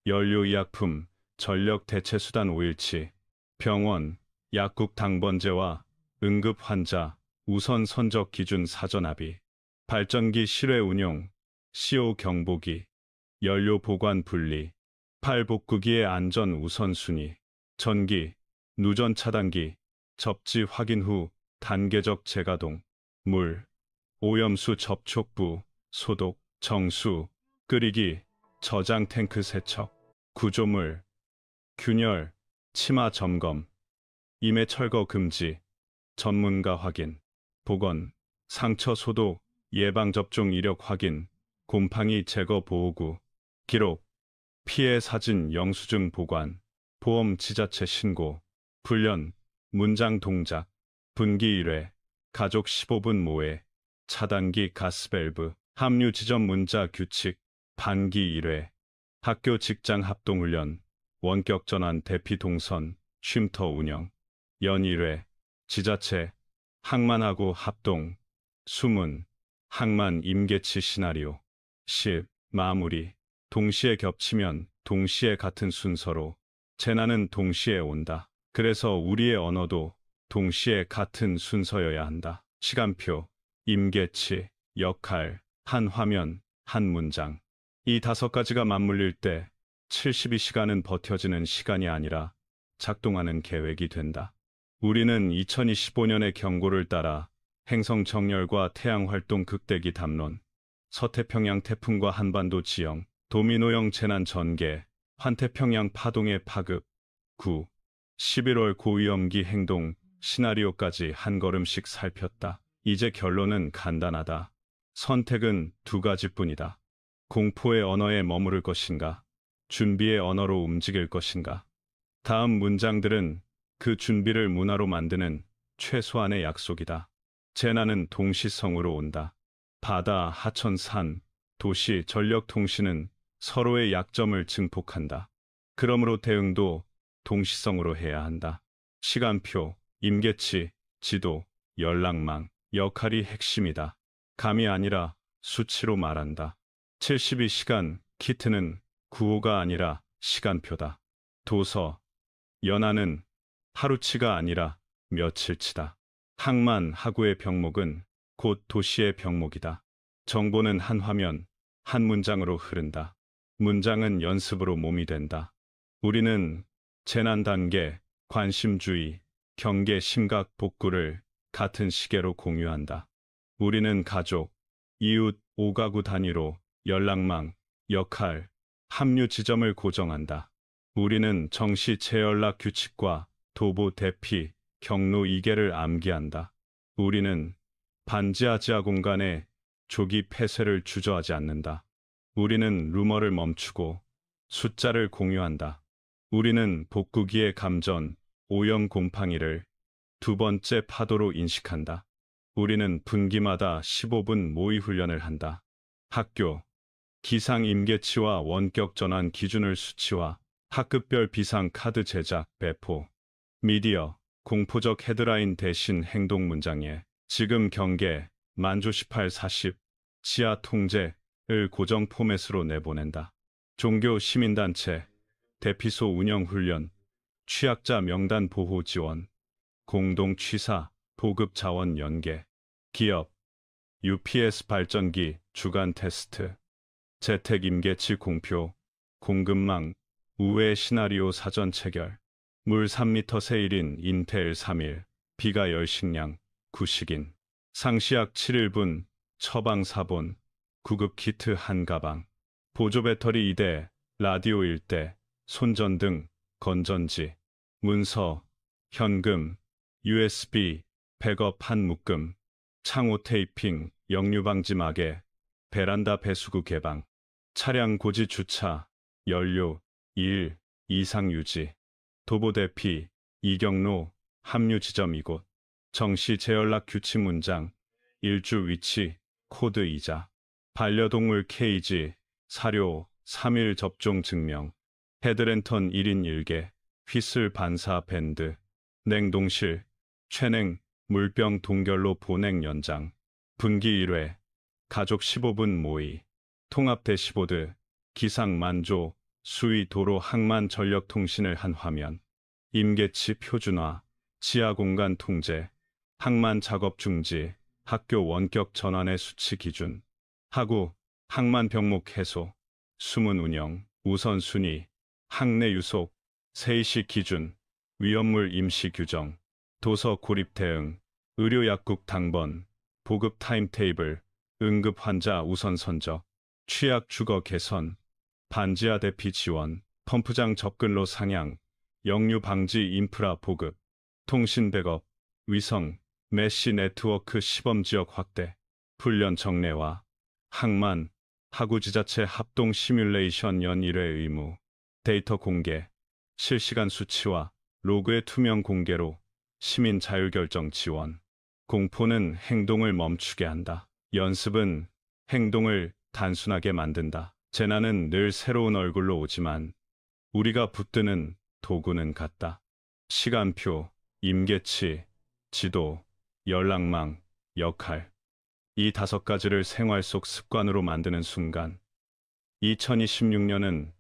연료의약품, 전력 대체수단 5일치, 병원, 약국 당번제와 응급 환자, 우선 선적 기준 사전 합의, 발전기 실외 운용, CO 경보기, 연료 보관 분리, 팔복구기의 안전 우선순위, 전기, 누전 차단기, 접지 확인 후 단계적 재가동, 물, 오염수 접촉부, 소독, 정수, 끓이기, 저장 탱크 세척, 구조물, 균열, 치마 점검, 임해 철거 금지, 전문가 확인, 보건, 상처 소독, 예방접종 이력 확인, 곰팡이 제거 보호구, 기록, 피해 사진 영수증 보관, 보험 지자체 신고, 훈련, 문장 동작, 분기 1회, 가족 15분 모회, 차단기 가스밸브, 합류 지점 문자 규칙, 반기 1회, 학교 직장 합동훈련, 원격 전환 대피 동선, 쉼터 운영, 연 1회, 지자체, 항만하고 합동, 수문, 항만 임계치 시나리오, 10. 마무리, 동시에 겹치면 동시에 같은 순서로, 재난은 동시에 온다. 그래서 우리의 언어도 동시에 같은 순서여야 한다. 시간표, 임계치, 역할, 한 화면, 한 문장. 이 5가지가 맞물릴 때 72시간은 버텨지는 시간이 아니라 작동하는 계획이 된다. 우리는 2025년의 경고를 따라 행성 정렬과 태양 활동 극대기 담론, 서태평양 태풍과 한반도 지형, 도미노형 재난 전개, 환태평양 파동의 파급, 9. 11월 고위험기 행동 시나리오까지 한 걸음씩 살폈다. 이제 결론은 간단하다. 선택은 2가지뿐이다. 공포의 언어에 머무를 것인가, 준비의 언어로 움직일 것인가. 다음 문장들은 그 준비를 문화로 만드는 최소한의 약속이다. 재난은 동시성으로 온다. 바다, 하천, 산, 도시, 전력 통신은 서로의 약점을 증폭한다. 그러므로 대응도 동시성으로 해야 한다. 시간표, 임계치, 지도, 연락망, 역할이 핵심이다. 감이 아니라 수치로 말한다. 72시간 키트는 구호가 아니라 시간표다. 도서, 연안은 하루치가 아니라 며칠치다. 항만 하구의 병목은 곧 도시의 병목이다. 정보는 한 화면, 한 문장으로 흐른다. 문장은 연습으로 몸이 된다. 우리는 재난 단계, 관심주의, 경계 심각 복구를 같은 시계로 공유한다. 우리는 가족, 이웃, 5가구 단위로 연락망, 역할, 합류 지점을 고정한다. 우리는 정시 재연락 규칙과 도보 대피, 경로 2개를 암기한다. 우리는 반지하지하 공간에 조기 폐쇄를 주저하지 않는다. 우리는 루머를 멈추고 숫자를 공유한다. 우리는 복구기의 감전, 오염 곰팡이를 2번째 파도로 인식한다. 우리는 분기마다 15분 모의 훈련을 한다. 학교, 기상 임계치와 원격 전환 기준을 수치화, 학급별 비상 카드 제작, 배포, 미디어, 공포적 헤드라인 대신 행동 문장에 지금 경계, 만조 18-40, 지하 통제를 고정 포맷으로 내보낸다. 종교 시민단체, 대피소 운영 훈련, 취약자 명단 보호 지원, 공동 취사, 보급 자원 연계, 기업, UPS 발전기 주간 테스트, 재택 임계치 공표, 공급망, 우회 시나리오 사전 체결, 물 3m 세일인 인텔 3일, 비가 열식량, 구식인, 상시약 7일분, 처방 4본, 구급 키트 1가방, 보조 배터리 2대, 라디오 1대, 손전등, 건전지, 문서, 현금, USB, 백업 1묶음, 창호 테이핑, 역류 방지 마개, 베란다 배수구 개방, 차량 고지 주차, 연료, 1, 이상 유지, 도보 대피, 이경로, 합류 지점 이곳, 정시 재연락 규칙 문장, 일주 위치, 코드 이자, 반려동물 케이지, 사료, 3일 접종 증명, 헤드랜턴 1인 1개, 휘슬 반사 밴드, 냉동실, 최냉, 물병 동결로 보냉 연장, 분기 1회, 가족 15분 모의, 통합 대시보드, 기상 만조, 수위 도로 항만 전력 통신을 한 화면, 임계치 표준화, 지하 공간 통제, 항만 작업 중지, 학교 원격 전환의 수치 기준, 하구, 항만 병목 해소, 수문 운영, 우선순위, 항내 유속, 세이시 기준, 위험물 임시 규정, 도서 고립 대응, 의료 약국 당번, 보급 타임테이블, 응급 환자 우선 선적, 취약 주거 개선, 반지하 대피 지원, 펌프장 접근로 상향, 역류 방지 인프라 보급, 통신 백업, 위성, 메시 네트워크 시범 지역 확대, 훈련 정례화, 항만, 하구 지자체 합동 시뮬레이션 연 1회 의무, 데이터 공개, 실시간 수치와 로그의 투명 공개로 시민 자율결정 지원. 공포는 행동을 멈추게 한다. 연습은 행동을 단순하게 만든다. 재난은 늘 새로운 얼굴로 오지만 우리가 붙드는 도구는 같다. 시간표, 임계치, 지도, 연락망, 역할. 이 5가지를 생활 속 습관으로 만드는 순간 2026년은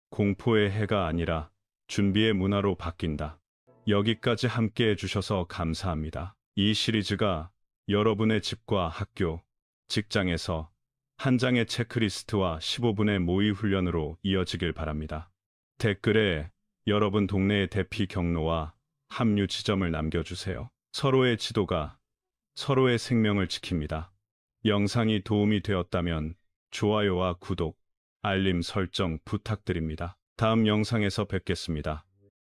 공포의 해가 아니라 준비의 문화로 바뀐다. 여기까지 함께 해주셔서 감사합니다. 이 시리즈가 여러분의 집과 학교, 직장에서 한 장의 체크리스트와 15분의 모의 훈련으로 이어지길 바랍니다. 댓글에 여러분 동네의 대피 경로와 합류 지점을 남겨주세요. 서로의 지도가 서로의 생명을 지킵니다. 영상이 도움이 되었다면 좋아요와 구독, 알림 설정 부탁드립니다. 다음 영상에서 뵙겠습니다.